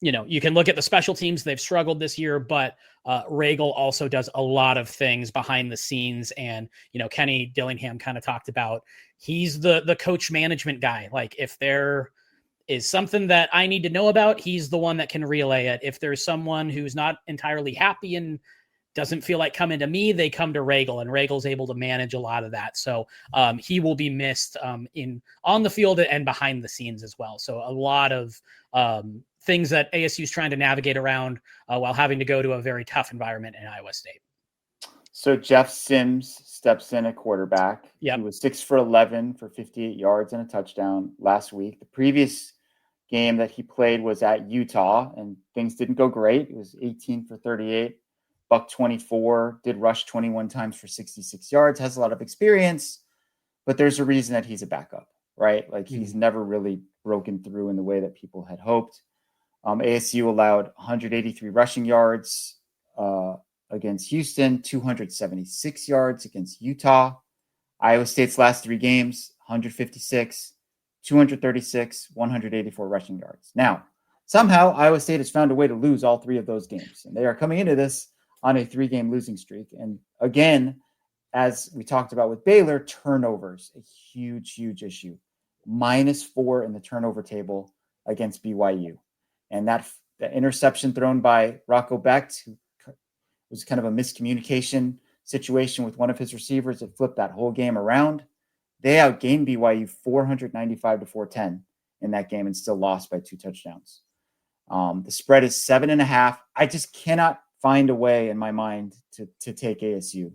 you can look at the special teams. They've struggled this year, but Ragle also does a lot of things behind the scenes. And, Kenny Dillingham kind of talked about, he's the coach management guy. Like if there is something that I need to know about, he's the one that can relay it. If there's someone who's not entirely happy and doesn't feel like coming to me, they come to Ragle, and Ragle's able to manage a lot of that. So he will be missed on the field and behind the scenes as well. So a lot of things that ASU is trying to navigate around while having to go to a very tough environment in Iowa State. So Jeff Sims steps in at quarterback. Yep. He was 6 for 11 for 58 yards and a touchdown last week. The previous game that he played was at Utah, and things didn't go great. It was 18 for 38, buck 24, did rush 21 times for 66 yards, has a lot of experience, but there's a reason that he's a backup, right? Like he's never really broken through in the way that people had hoped. ASU allowed 183 rushing yards against Houston, 276 yards against Utah. Iowa State's last 3 games, 156, 236, 184 rushing yards. Now, somehow Iowa State has found a way to lose all 3 of those games, and they are coming into this on a 3-game losing streak. And again, as we talked about with Baylor, turnovers, a huge, huge issue. -4 in the turnover table against BYU. And that interception thrown by Rocco Becht, who was kind of a miscommunication situation with one of his receivers that flipped that whole game around. They outgained BYU 495 to 410 in that game and still lost by 2 touchdowns. The spread is 7.5. I just cannot find a way in my mind to take ASU,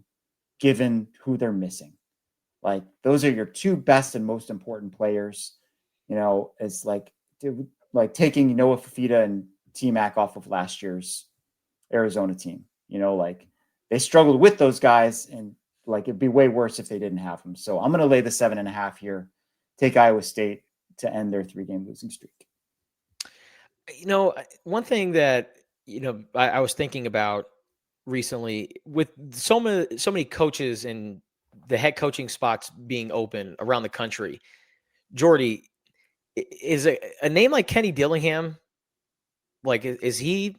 given who they're missing. Like those are your 2 best and most important players. It's like taking Noah Fafita and T-Mac off of last year's Arizona team. They struggled with those guys, and it'd be way worse if they didn't have them. So I'm going to lay the 7.5 here, take Iowa State to end their 3-game losing streak. One thing that, I was thinking about recently with so many coaches and the head coaching spots being open around the country, Jordy, is a name like Kenny Dillingham, like, is he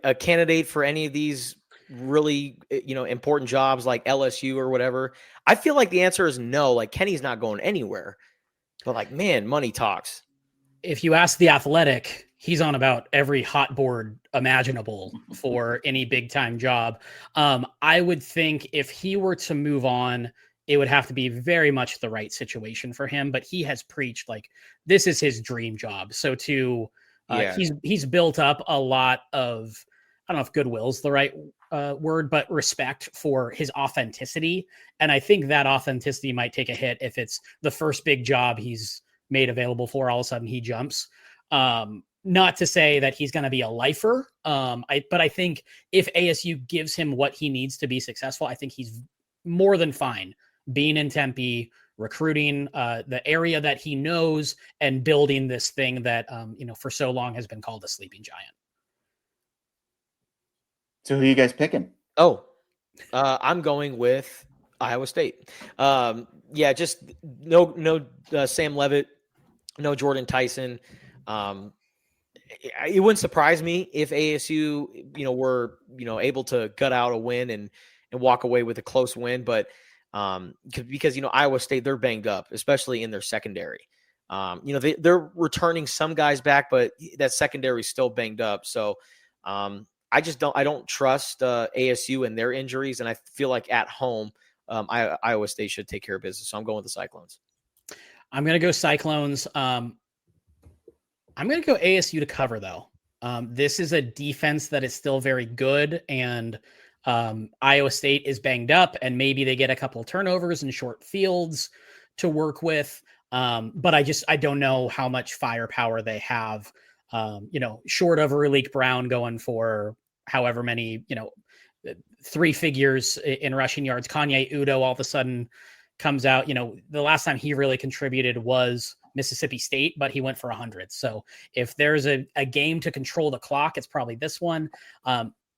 a candidate for any of these really, important jobs like LSU or whatever? I feel like the answer is no. Like, Kenny's not going anywhere, but like, man, money talks. If you ask The Athletic, he's on about every hot board imaginable for any big time job. I would think if he were to move on, it would have to be very much the right situation for him. But he has preached like this is his dream job. So he's built up a lot of, I don't know if goodwill's the right word, but respect for his authenticity. And I think that authenticity might take a hit if it's the first big job he's made available for, all of a sudden he jumps. Not to say that he's going to be a lifer, but I think if ASU gives him what he needs to be successful, I think he's more than fine being in Tempe, recruiting the area that he knows, and building this thing that for so long has been called a sleeping giant. So who are you guys picking? I'm going with Iowa State. Just no Sam Leavitt, no Jordan Tyson. It wouldn't surprise me if ASU, were, able to gut out a win and walk away with a close win. But because, Iowa State, they're banged up, especially in their secondary. They're returning some guys back, but that secondary is still banged up. So I don't trust ASU and their injuries. And I feel like at home, Iowa State should take care of business. So I'm going with the Cyclones. I'm going to go Cyclones. I'm going to go ASU to cover, though. This is a defense that is still very good, and Iowa State is banged up, and maybe they get a couple of turnovers and short fields to work with. But I don't know how much firepower they have, short of Raleek Brown going for however many, 3 figures in rushing yards. Kanye Udo all of a sudden comes out. The last time he really contributed was Mississippi State, but he went for 100. So if there's a game to control the clock, it's probably this one.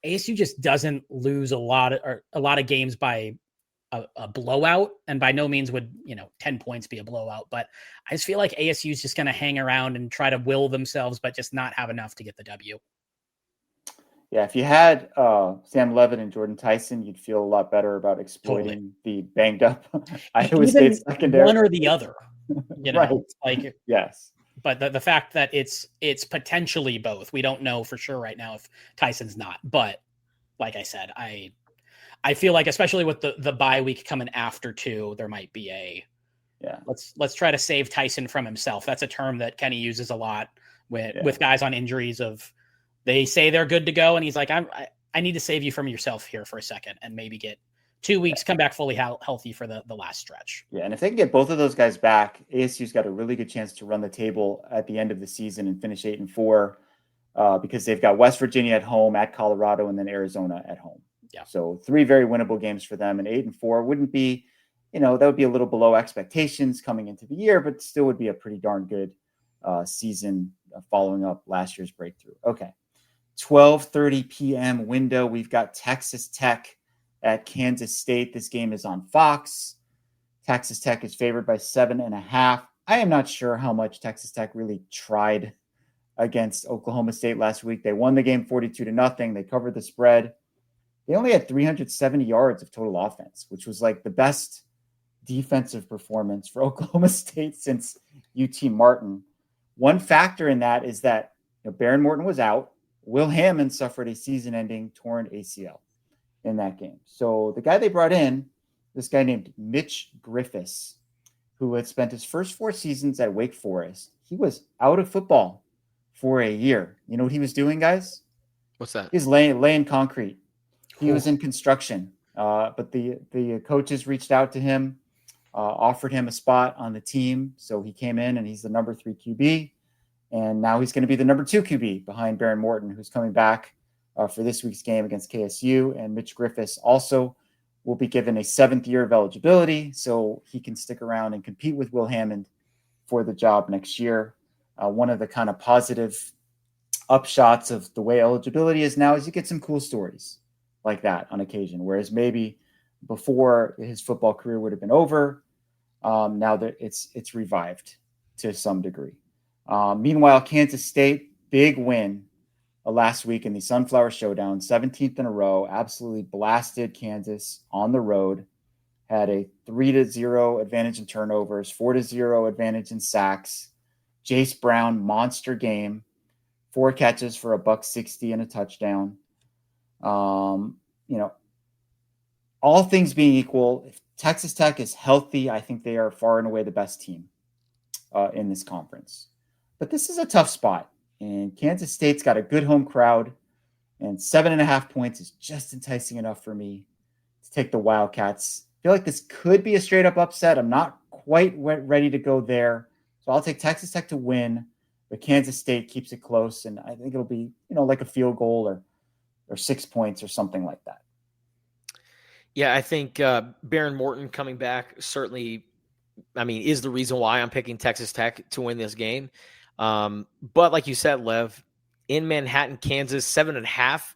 ASU just doesn't lose a lot of games by a blowout, and by no means would 10 points be a blowout. But I just feel like ASU is just going to hang around and try to will themselves, but just not have enough to get the W. Yeah, if you had Sam Leavitt and Jordan Tyson, you'd feel a lot better about exploiting the banged up Iowa State secondary. One or the other, right. Like yes. But the fact that it's potentially both, we don't know for sure right now if Tyson's not. But like I said, I feel like, especially with the bye week coming after 2, there might be let's try to save Tyson from himself. That's a term that Kenny uses a lot with guys on injuries. Of they say they're good to go, and he's like, I need to save you from yourself here for a second, and maybe get 2 weeks, come back fully healthy for the last stretch. Yeah, and if they can get both of those guys back, ASU's got a really good chance to run the table at the end of the season and finish 8-4, because they've got West Virginia at home, at Colorado, and then Arizona at home. Yeah. So 3 very winnable games for them, and 8-4 wouldn't be, that would be a little below expectations coming into the year, but still would be a pretty darn good season following up last year's breakthrough. Okay. 12:30 p.m. window. We've got Texas Tech at Kansas State. This game is on Fox. Texas Tech is favored by 7.5. I am not sure how much Texas Tech really tried against Oklahoma State last week. They won the game 42-0. They covered the spread. They only had 370 yards of total offense, which was like the best defensive performance for Oklahoma State since UT Martin. One factor in that is that Baron Morton was out. Will Hammond suffered a season-ending torn ACL in that game. So the guy they brought in, this guy named Mitch Griffiths, who had spent his first 4 seasons at Wake Forest. He was out of football for a year. You know what he was doing, guys? What's that? He's laying concrete. He was in construction, but the coaches reached out to him, offered him a spot on the team. So he came in, and he's the number 3 QB. And now he's going to be the number 2 QB behind Baron Morton, who's coming back for this week's game against KSU. And Mitch Griffiths also will be given a 7th year of eligibility, so he can stick around and compete with Will Hammond for the job next year. One of the kind of positive upshots of the way eligibility is now is you get some cool stories like that on occasion, whereas maybe before his football career would have been over, now that it's revived to some degree. Meanwhile, Kansas State, big win last week in the Sunflower Showdown, 17th in a row, absolutely blasted Kansas on the road, had a 3-0 advantage in turnovers, 4-0 advantage in sacks. Jace Brown, monster game, 4 catches for $160 and a touchdown. All things being equal, if Texas Tech is healthy, I think they are far and away the best team in this conference. But this is a tough spot, and Kansas State's got a good home crowd, and 7.5 points is just enticing enough for me to take the Wildcats. I feel like this could be a straight-up upset. I'm not quite ready to go there, so I'll take Texas Tech to win, but Kansas State keeps it close, and I think it'll be, like a field goal or 6 points or something like that. Yeah, I think Baron Morton coming back certainly, is the reason why I'm picking Texas Tech to win this game. But like you said, Lev, in Manhattan, Kansas, 7.5,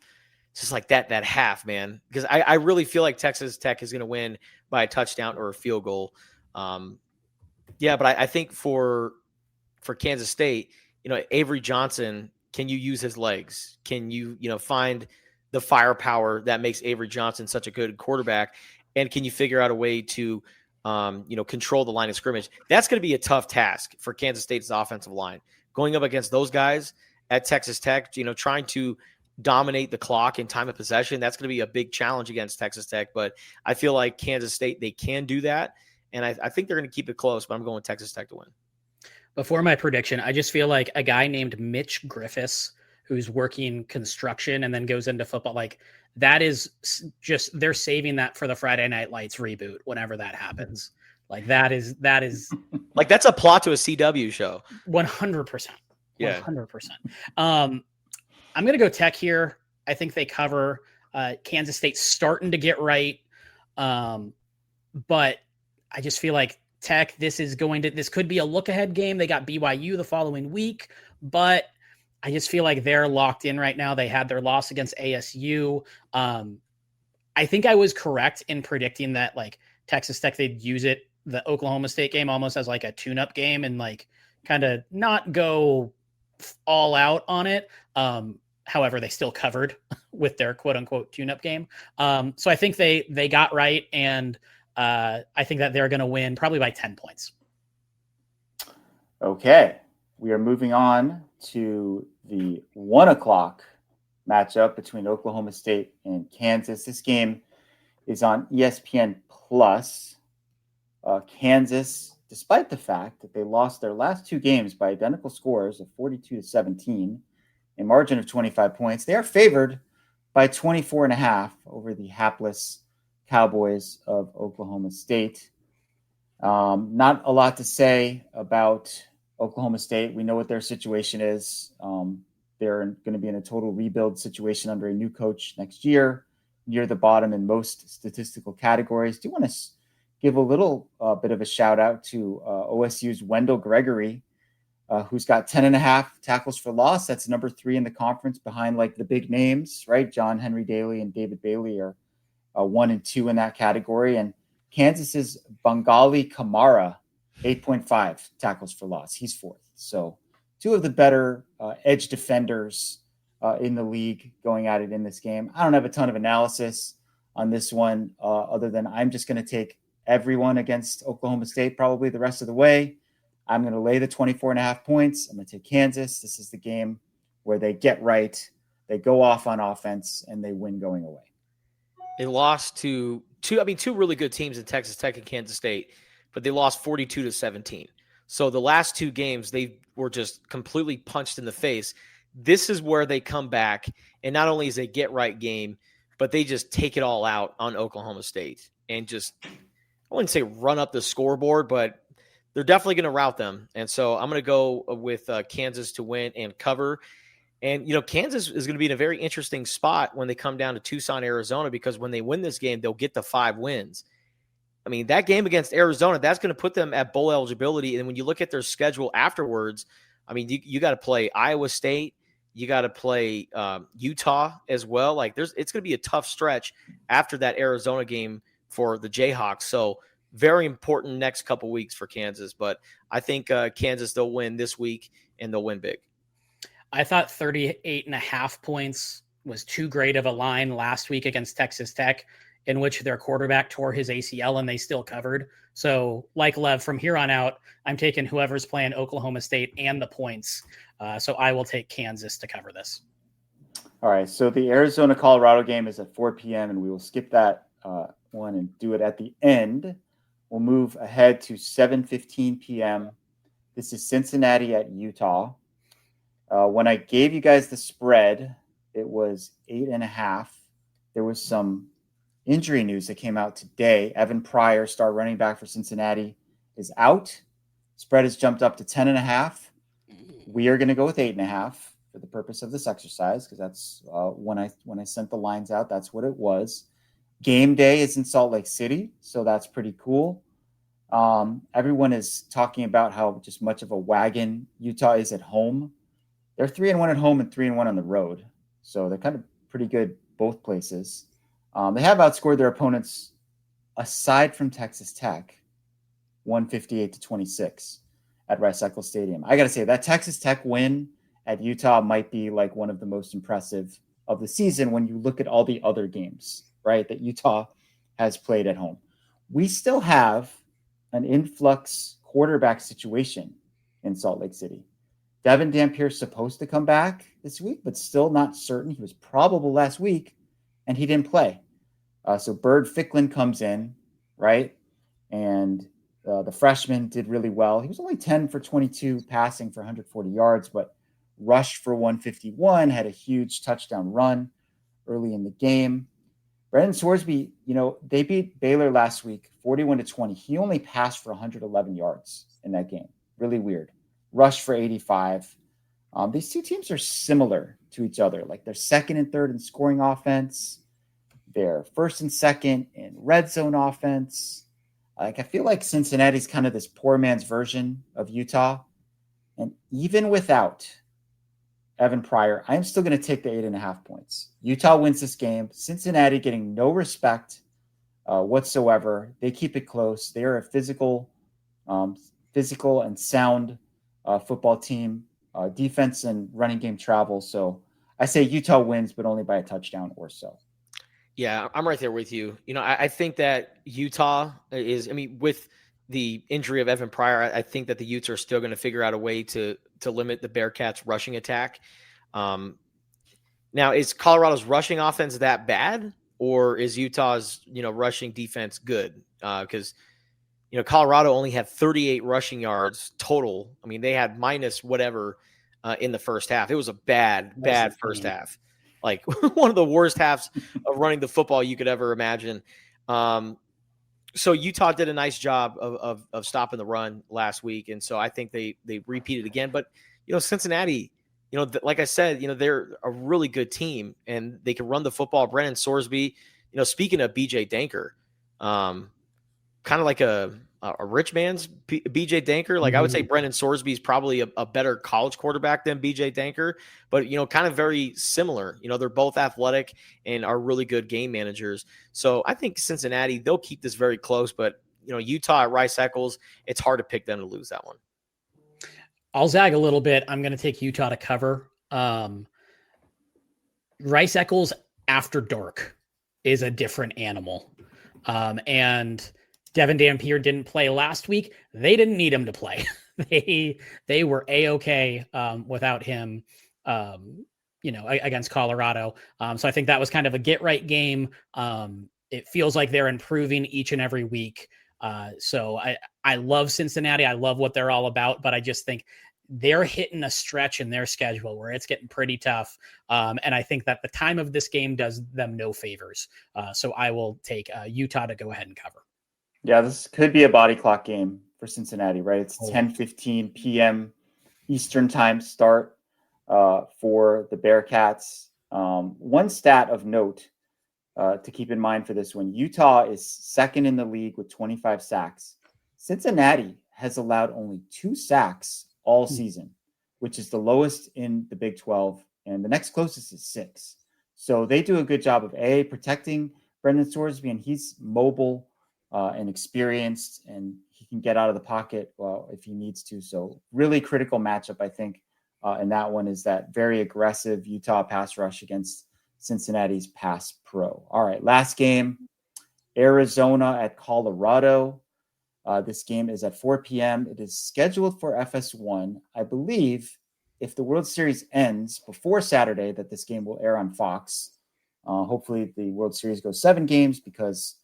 it's just like that half, man. Because I really feel like Texas Tech is going to win by a touchdown or a field goal. But I think for Kansas State, Avery Johnson, can you use his legs? Can you, find the firepower that makes Avery Johnson such a good quarterback? And can you figure out a way to, control the line of scrimmage? That's going to be a tough task for Kansas State's offensive line. Going up against those guys at Texas Tech, trying to dominate the clock in time of possession, that's going to be a big challenge against Texas Tech. But I feel like Kansas State, they can do that. And I think they're going to keep it close, but I'm going with Texas Tech to win. Before my prediction, I just feel like a guy named Mitch Griffiths, who's working construction and then goes into football, like that is just, they're saving that for the Friday Night Lights reboot whenever that happens. Like that is like that's a plot to a CW show. 100%. Yeah. 100%. I'm going to go Tech here. I think they cover. Kansas State starting to get right. But I just feel like Tech, this could be a look ahead game. They got BYU the following week, but I just feel like they're locked in right now. They had their loss against ASU. I think I was correct in predicting that like Texas Tech, they'd use the Oklahoma State game almost as like a tune-up game and like kind of not go all out on it. However, they still covered with their quote unquote tune-up game. So I think they got right. And I think that they're going to win probably by 10 points. Okay. We are moving on to the 1:00 matchup between Oklahoma State and Kansas. This game is on ESPN Plus. Kansas, despite the fact that they lost their last 2 games by identical scores of 42-17, a margin of 25 points, they are favored by 24.5 over the hapless Cowboys of Oklahoma State. Not a lot to say about Oklahoma State. We know what their situation is. They're going to be in a total rebuild situation under a new coach next year, near the bottom in most statistical categories. Do you want to give a little bit of a shout out to OSU's Wendell Gregory, who's got 10.5 tackles for loss. That's number 3 in the conference behind like the big names, right? John Henry Daly and David Bailey are 1 and 2 in that category. And Kansas's Bengali Kamara, 8.5 tackles for loss. He's 4th. So 2 of the better edge defenders in the league going at it in this game. I don't have a ton of analysis on this one other than I'm just going to take everyone against Oklahoma State probably the rest of the way. I'm going to lay the 24.5 points. I'm going to take Kansas. This is the game where they get right, they go off on offense, and they win going away. They lost to two really good teams in Texas Tech and Kansas State, but they lost 42-17. So the last 2 games, they were just completely punched in the face. This is where they come back, and not only is a get-right game, but they just take it all out on Oklahoma State and just, I wouldn't say run up the scoreboard, but they're definitely going to rout them. And so I'm going to go with Kansas to win and cover. And, Kansas is going to be in a very interesting spot when they come down to Tucson, Arizona, because when they win this game, they'll get the 5 wins. I mean, that game against Arizona, that's going to put them at bowl eligibility. And when you look at their schedule afterwards, I mean, you got to play Iowa State, You got to play Utah as well. Like it's going to be a tough stretch after that Arizona game for the Jayhawks. So very important next couple weeks for Kansas. But I think Kansas, they'll win this week and they'll win big. I thought 38.5 points was too great of a line last week against Texas Tech, in which their quarterback tore his ACL and they still covered. So like Lev, from here on out, I'm taking whoever's playing Oklahoma State and the points. So I will take Kansas to cover this. All right. So the Arizona-Colorado game is at 4 p.m. and we will skip that one and do it at the end. We'll move ahead to 7:15 p.m. This is Cincinnati at Utah. When I gave you guys the spread, it was 8.5. There was some injury news that came out today. Evan Pryor, star running back for Cincinnati, is out. Spread has jumped up to 10.5. We are going to go with 8.5 for the purpose of this exercise, because that's when I sent the lines out, that's what it was. Game day is in Salt Lake City, so that's pretty cool. Everyone is talking about how just much of a wagon Utah is at home. They're 3-1 at home and 3-1 on the road, so they're kind of pretty good both places. They have outscored their opponents, aside from Texas Tech, 158-26 at Rice-Eccles Stadium. I got to say, that Texas Tech win at Utah might be like one of the most impressive of the season when you look at all the other games, right, that Utah has played at home. We still have an influx quarterback situation in Salt Lake City. Devin Dampier's supposed to come back this week, but still not certain. He was probable last week, and he didn't play. So Bird Ficklin comes in, right? And the freshman did really well. He was only 10 for 22 passing for 140 yards, but rushed for 151, had a huge touchdown run early in the game. Brendan Sorsby, they beat Baylor last week, 41-20. He only passed for 111 yards in that game. Really weird. Rushed for 85. These two teams are similar to each other. Like, they're second and third in scoring offense. They're first and second in red zone offense. Like, I feel like Cincinnati's kind of this poor man's version of Utah. And even without Evan Pryor, I'm still going to take the 8.5 points. Utah wins this game. Cincinnati getting no respect whatsoever. They keep it close. They are a physical and sound football team. Defense and running game travel. So I say Utah wins, but only by a touchdown or so. Yeah, I'm right there with you. I think that Utah is, with the injury of Evan Pryor, I think that the Utes are still going to figure out a way to limit the Bearcats' rushing attack. Now, is Colorado's rushing offense that bad, or is Utah's, rushing defense good? Because, Colorado only had 38 rushing yards total. They had minus whatever in the first half. It was a bad first half. Like one of the worst halves of running the football you could ever imagine. So Utah did a nice job of stopping the run last week. And so I think they repeated again. But, Cincinnati, like I said, they're a really good team and they can run the football. Brennan Sorsby, speaking of BJ Danker, kind of like a rich man's BJ Danker. Like, I would say Brennan Sorsby is probably a better college quarterback than BJ Danker, but, kind of very similar. They're both athletic and are really good game managers. So I think Cincinnati, they'll keep this very close, but, Utah at Rice-Eccles, it's hard to pick them to lose that one. I'll zag a little bit. I'm going to take Utah to cover. Rice-Eccles after dark is a different animal. And Devin Dampier didn't play last week. They didn't need him to play. They were A-okay without him, against Colorado. So I think that was kind of a get-right game. It feels like they're improving each and every week. So I love Cincinnati. I love what they're all about, but I just think they're hitting a stretch in their schedule where it's getting pretty tough. And I think that the time of this game does them no favors. So I will take Utah to go ahead and cover. Yeah, this could be a body clock game for Cincinnati, right? It's 10:15 p.m. Eastern time start for the Bearcats. One stat of note to keep in mind for this one, Utah is second in the league with 25 sacks. Cincinnati has allowed only 2 sacks all season, which is the lowest in the Big 12 and the next closest is 6. So they do a good job of protecting Brendan Sorsby, and he's mobile and experienced, and he can get out of the pocket if he needs to. So really critical matchup, I think. And that one is that very aggressive Utah pass rush against Cincinnati's pass pro. All right, last game, Arizona at Colorado. This game is at 4 p.m. It is scheduled for FS1. I believe if the World Series ends before Saturday, that this game will air on Fox. Hopefully the World Series goes 7 games because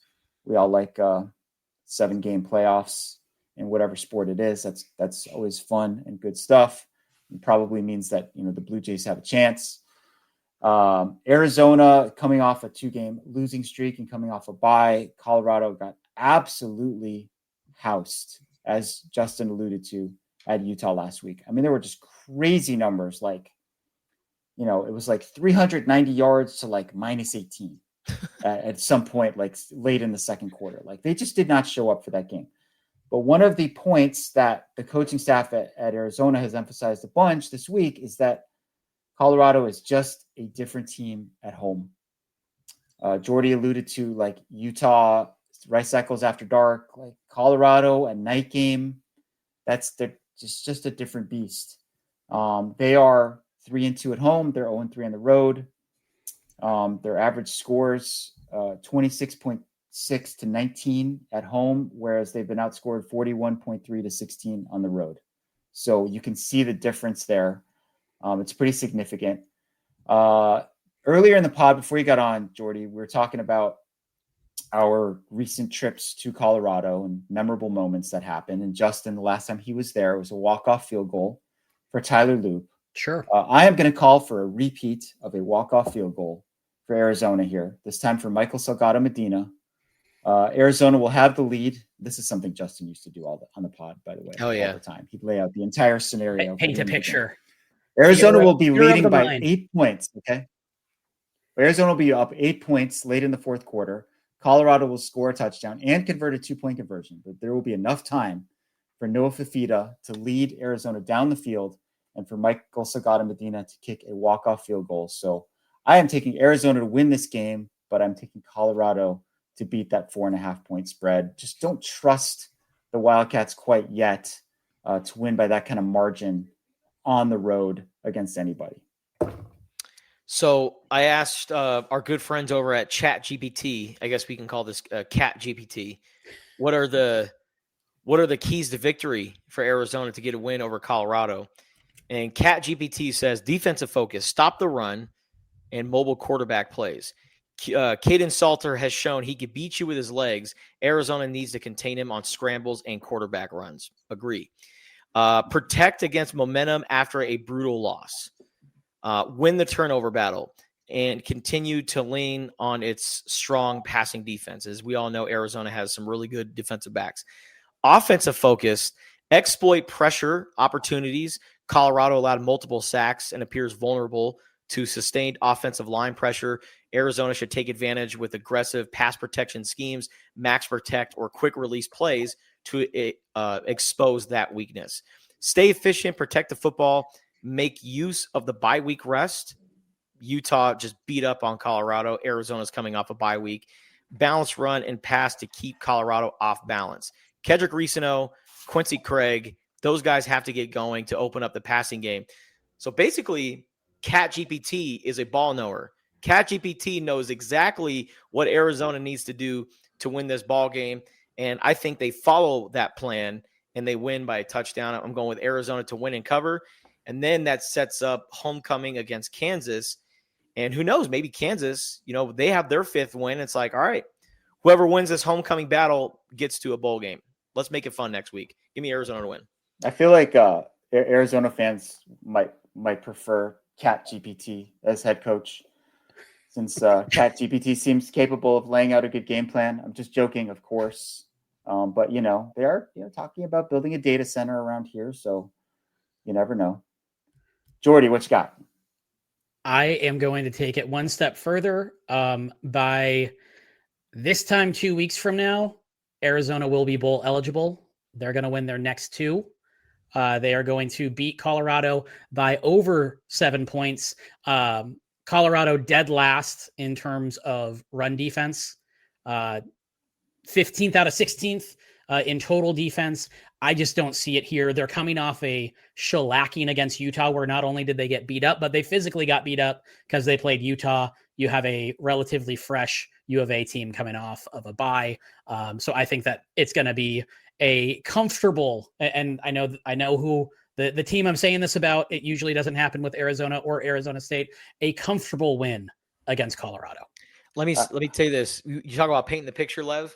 we all like 7-game playoffs in whatever sport it is. That's always fun and good stuff. It probably means that, the Blue Jays have a chance. Arizona coming off a 2-game losing streak and coming off a bye. Colorado got absolutely housed, as Justin alluded to, at Utah last week. I mean, there were just crazy numbers. Like, it was like 390 yards to like minus 18 at some point, like late in the second quarter. Like, they just did not show up for that game. But one of the points that the coaching staff at Arizona has emphasized a bunch this week is that Colorado is just a different team at home. Jordy alluded to like Utah, Rice Cycles after dark, like Colorado, a night game. That's just a different beast. They are 3-2 at home. They're 0-3 on the road. Their average scores 26.6 to 19 at home, whereas they've been outscored 41.3 to 16 on the road. So you can see the difference there. It's pretty significant. Earlier in the pod, before you got on, Jordy, we were talking about our recent trips to Colorado and memorable moments that happened. And Justin, the last time he was there, it was a walk-off field goal for Tyler Loop. Sure. I am going to call for a repeat of a walk-off field goal for Arizona here, this time for Michael Salgado Medina. Arizona will have the lead. This is something Justin used to do on the pod, by the way. Oh, yeah. All the time. He'd lay out the entire scenario. Paint a picture. Arizona will be leading by 8 points, okay? Arizona will be up 8 points late in the fourth quarter. Colorado will score a touchdown and convert a 2-point conversion, but there will be enough time for Noah Fifita to lead Arizona down the field and for Michael Salgado Medina to kick a walk-off field goal. So I am taking Arizona to win this game, but I'm taking Colorado to beat that 4.5-point spread. Just don't trust the Wildcats quite yet to win by that kind of margin on the road against anybody. So I asked our good friends over at ChatGPT, I guess we can call this Cat GPT, what are the keys to victory for Arizona to get a win over Colorado? And Cat GPT says defensive focus, stop the run, and mobile quarterback plays. Caden Salter has shown he can beat you with his legs. Arizona needs to contain him on scrambles and quarterback runs. Agree. Protect against momentum after a brutal loss. Win the turnover battle and continue to lean on its strong passing defense. As we all know, Arizona has some really good defensive backs. Offensive focus, exploit pressure opportunities. Colorado allowed multiple sacks and appears vulnerable to sustained offensive line pressure. Arizona should take advantage with aggressive pass protection schemes, max protect, or quick release plays to expose that weakness. Stay efficient, protect the football, make use of the bye week rest. Utah just beat up on Colorado. Arizona's coming off a bye week. Balance run and pass to keep Colorado off balance. Kedrick Reesano, Quincy Craig, those guys have to get going to open up the passing game. So basically, Cat GPT is a ball knower. Cat GPT knows exactly what Arizona needs to do to win this ball game, and I think they follow that plan and they win by a touchdown. I'm going with Arizona to win and cover, and then that sets up homecoming against Kansas. And who knows, maybe Kansas, they have their 5th win. It's like, all right, whoever wins this homecoming battle gets to a bowl game. Let's make it fun next week. Give me Arizona to win. I feel like Arizona fans might prefer Cat GPT as head coach, since Cat GPT seems capable of laying out a good game plan. I'm just joking, of course, but they are talking about building a data center around here, so you never know. Jordy, what you got? I am going to take it one step further. By this time 2 weeks from now, Arizona will be bowl eligible. They're going to win their next 2. They are going to beat Colorado by over 7 points. Colorado dead last in terms of run defense, 15th out of 16th in total defense. I just don't see it here. They're coming off a shellacking against Utah, where not only did they get beat up, but they physically got beat up because they played Utah. You have a relatively fresh U of A team coming off of a bye. So I think that it's going to be a comfortable, and I know who the team I'm saying this about, it usually doesn't happen with Arizona or Arizona State, a comfortable win against Colorado. Let me tell you this. You talk about painting the picture, Lev.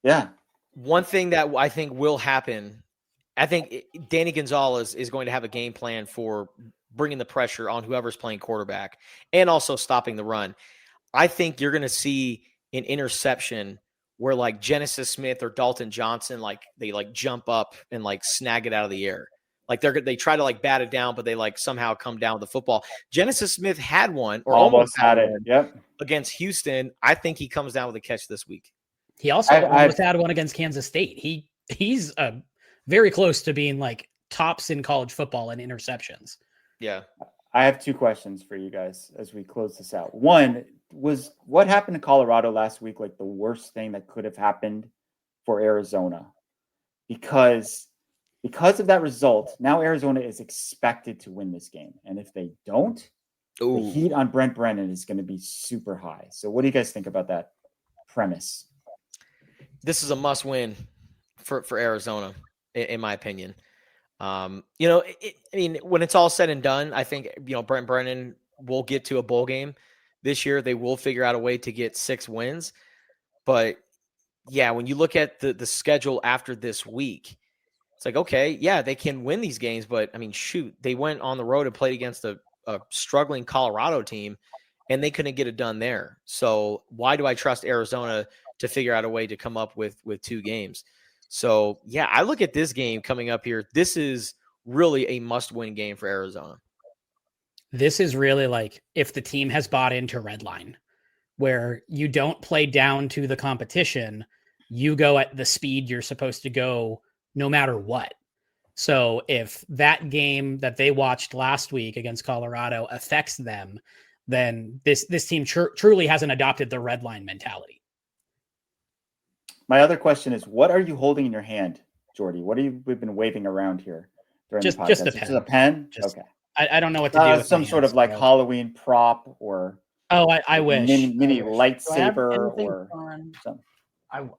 Yeah. One thing that I think will happen, I think Danny Gonzalez is going to have a game plan for bringing the pressure on whoever's playing quarterback and also stopping the run. I think you're going to see an interception where like Genesis Smith or Dalton Johnson, like they like jump up and like snag it out of the air. Like they try to like bat it down, but they like somehow come down with the football. Genesis Smith had one or almost had it. Yep. Against Houston. I think he comes down with a catch this week. He also almost had one against Kansas State. He's very close to being like tops in college football in interceptions. Yeah. I have 2 questions for you guys as we close this out. One was, what happened to Colorado last week like the worst thing that could have happened for Arizona? Because of that result, now Arizona is expected to win this game. And if they don't, the heat on Brent Brennan is going to be super high. So what do you guys think about that premise? This is a must win for Arizona, in my opinion. I mean, when it's all said and done, I think, Brent Brennan will get to a bowl game this year. They will figure out a way to get 6 wins. But yeah, when you look at the schedule after this week, it's like, okay, yeah, they can win these games. But I mean, shoot, they went on the road and played against a struggling Colorado team and they couldn't get it done there. So why do I trust Arizona to figure out a way to come up with 2 games? So, yeah, I look at this game coming up here. This is really a must-win game for Arizona. This is really like if the team has bought into Redline, where you don't play down to the competition, you go at the speed you're supposed to go no matter what. So if that game that they watched last week against Colorado affects them, then this team truly hasn't adopted the Redline mentality. My other question is, what are you holding in your hand, Jordy? What have we've been waving around here during the podcast? Just a pen. Just a pen? Okay. I don't know what to do with some sort of like Halloween prop or I wish. Mini lightsaber or something.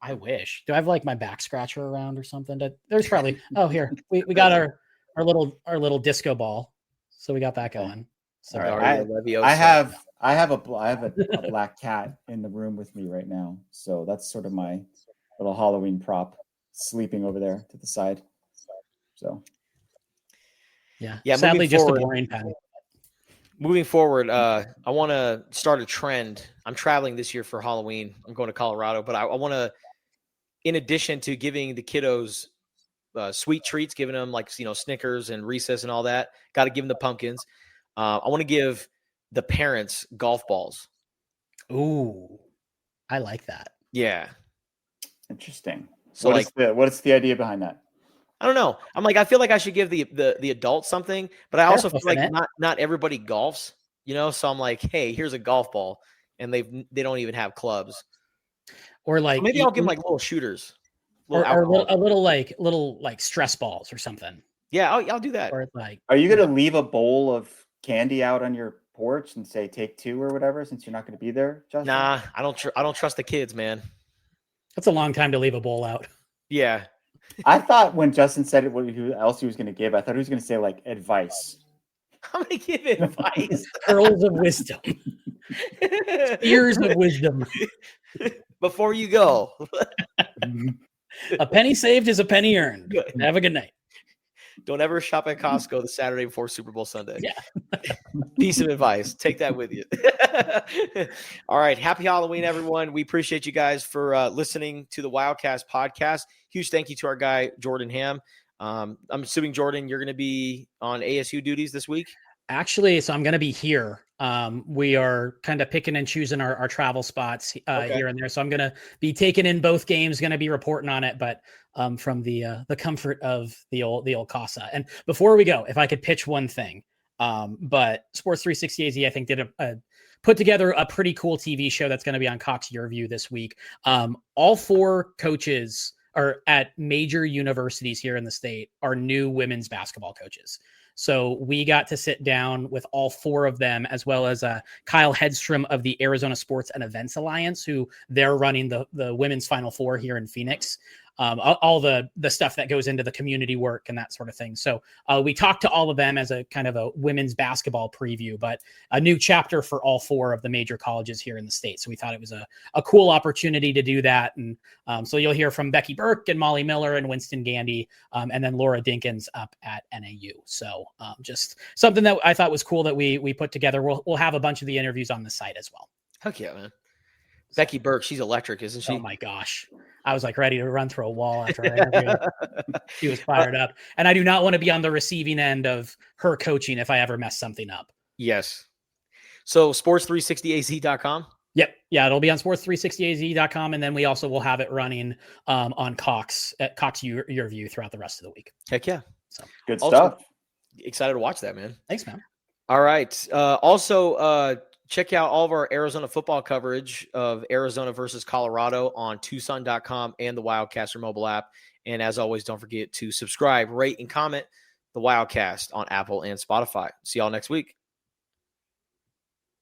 I wish. Do I have like my back scratcher around or something? There's probably here. We got our little disco ball. So we got that going. So right. I have a black cat in the room with me right now. So that's sort of my little Halloween prop sleeping over there to the side. So yeah. Sadly, just a boring pen. Moving forward, I want to start a trend. I'm traveling this year for Halloween. I'm going to Colorado, but I want to, in addition to giving the kiddos sweet treats, giving them like, Snickers and Reese's and all that, got to give them the pumpkins. I want to give the parents golf balls. Ooh, I like that. Yeah. Interesting. So what's the idea behind that? I don't know. I'm like, I feel like I should give the adults something, but I also feel like not everybody golfs, So I'm like, hey, here's a golf ball, and they don't even have clubs. Or like maybe I'll give them like little shooters, or a little stress balls or something. Yeah, I'll do that. Or like, are you gonna leave a bowl of candy out on your porch and say take 2 or whatever since you're not going to be there, Justin? Nah, I don't trust the kids, man. That's a long time to leave a bowl out. Yeah. I thought when Justin said it, what else he was going to give, I thought he was going to say like advice. I'm going to give advice. Pearls of wisdom. Spears of wisdom. Before you go. A penny saved is a penny earned. Have a good night. Don't ever shop at Costco the Saturday before Super Bowl Sunday. Yeah. Piece of advice. Take that with you. All right. Happy Halloween, everyone. We appreciate you guys for listening to the Wildcast podcast. Huge thank you to our guy, Jordan Hamm. I'm assuming, Jordan, you're going to be on ASU duties this week? Actually, so I'm going to be here. We are kind of picking and choosing our travel spots here and there. So I'm going to be taking in both games, going to be reporting on it, but from the comfort of the old Casa. And before we go, if I could pitch one thing, but Sports 360 AZ, I think, did put together a pretty cool TV show that's going to be on Cox Your View this week. All 4 coaches are at major universities here in the state are new women's basketball coaches. So we got to sit down with all 4 of them, as well as Kyle Hedstrom of the Arizona Sports and Events Alliance, who they're running the women's Final Four here in Phoenix. All the stuff that goes into the community work and that sort of thing. So we talked to all of them as a kind of a women's basketball preview, but a new chapter for all 4 of the major colleges here in the state. So we thought it was a cool opportunity to do that. And so you'll hear from Becky Burke and Molly Miller and Winston Gandy, and then Laura Dinkins up at NAU. So just something that I thought was cool that we put together. We'll have a bunch of the interviews on the site as well. Heck yeah, man. Becky Burke, she's electric, isn't she? Oh my gosh. I was like ready to run through a wall after I interviewed. She was fired up. And I do not want to be on the receiving end of her coaching if I ever mess something up. Yes. So sports360az.com? Yep. Yeah, it'll be on sports360az.com. And then we also will have it running on Cox at Cox Your View throughout the rest of the week. Heck yeah. So good stuff. Excited to watch that, man. Thanks, man. All right. Also, check out all of our Arizona football coverage of Arizona versus Colorado on Tucson.com and the Wildcaster mobile app. And as always, don't forget to subscribe, rate, and comment the Wildcast on Apple and Spotify. See y'all next week.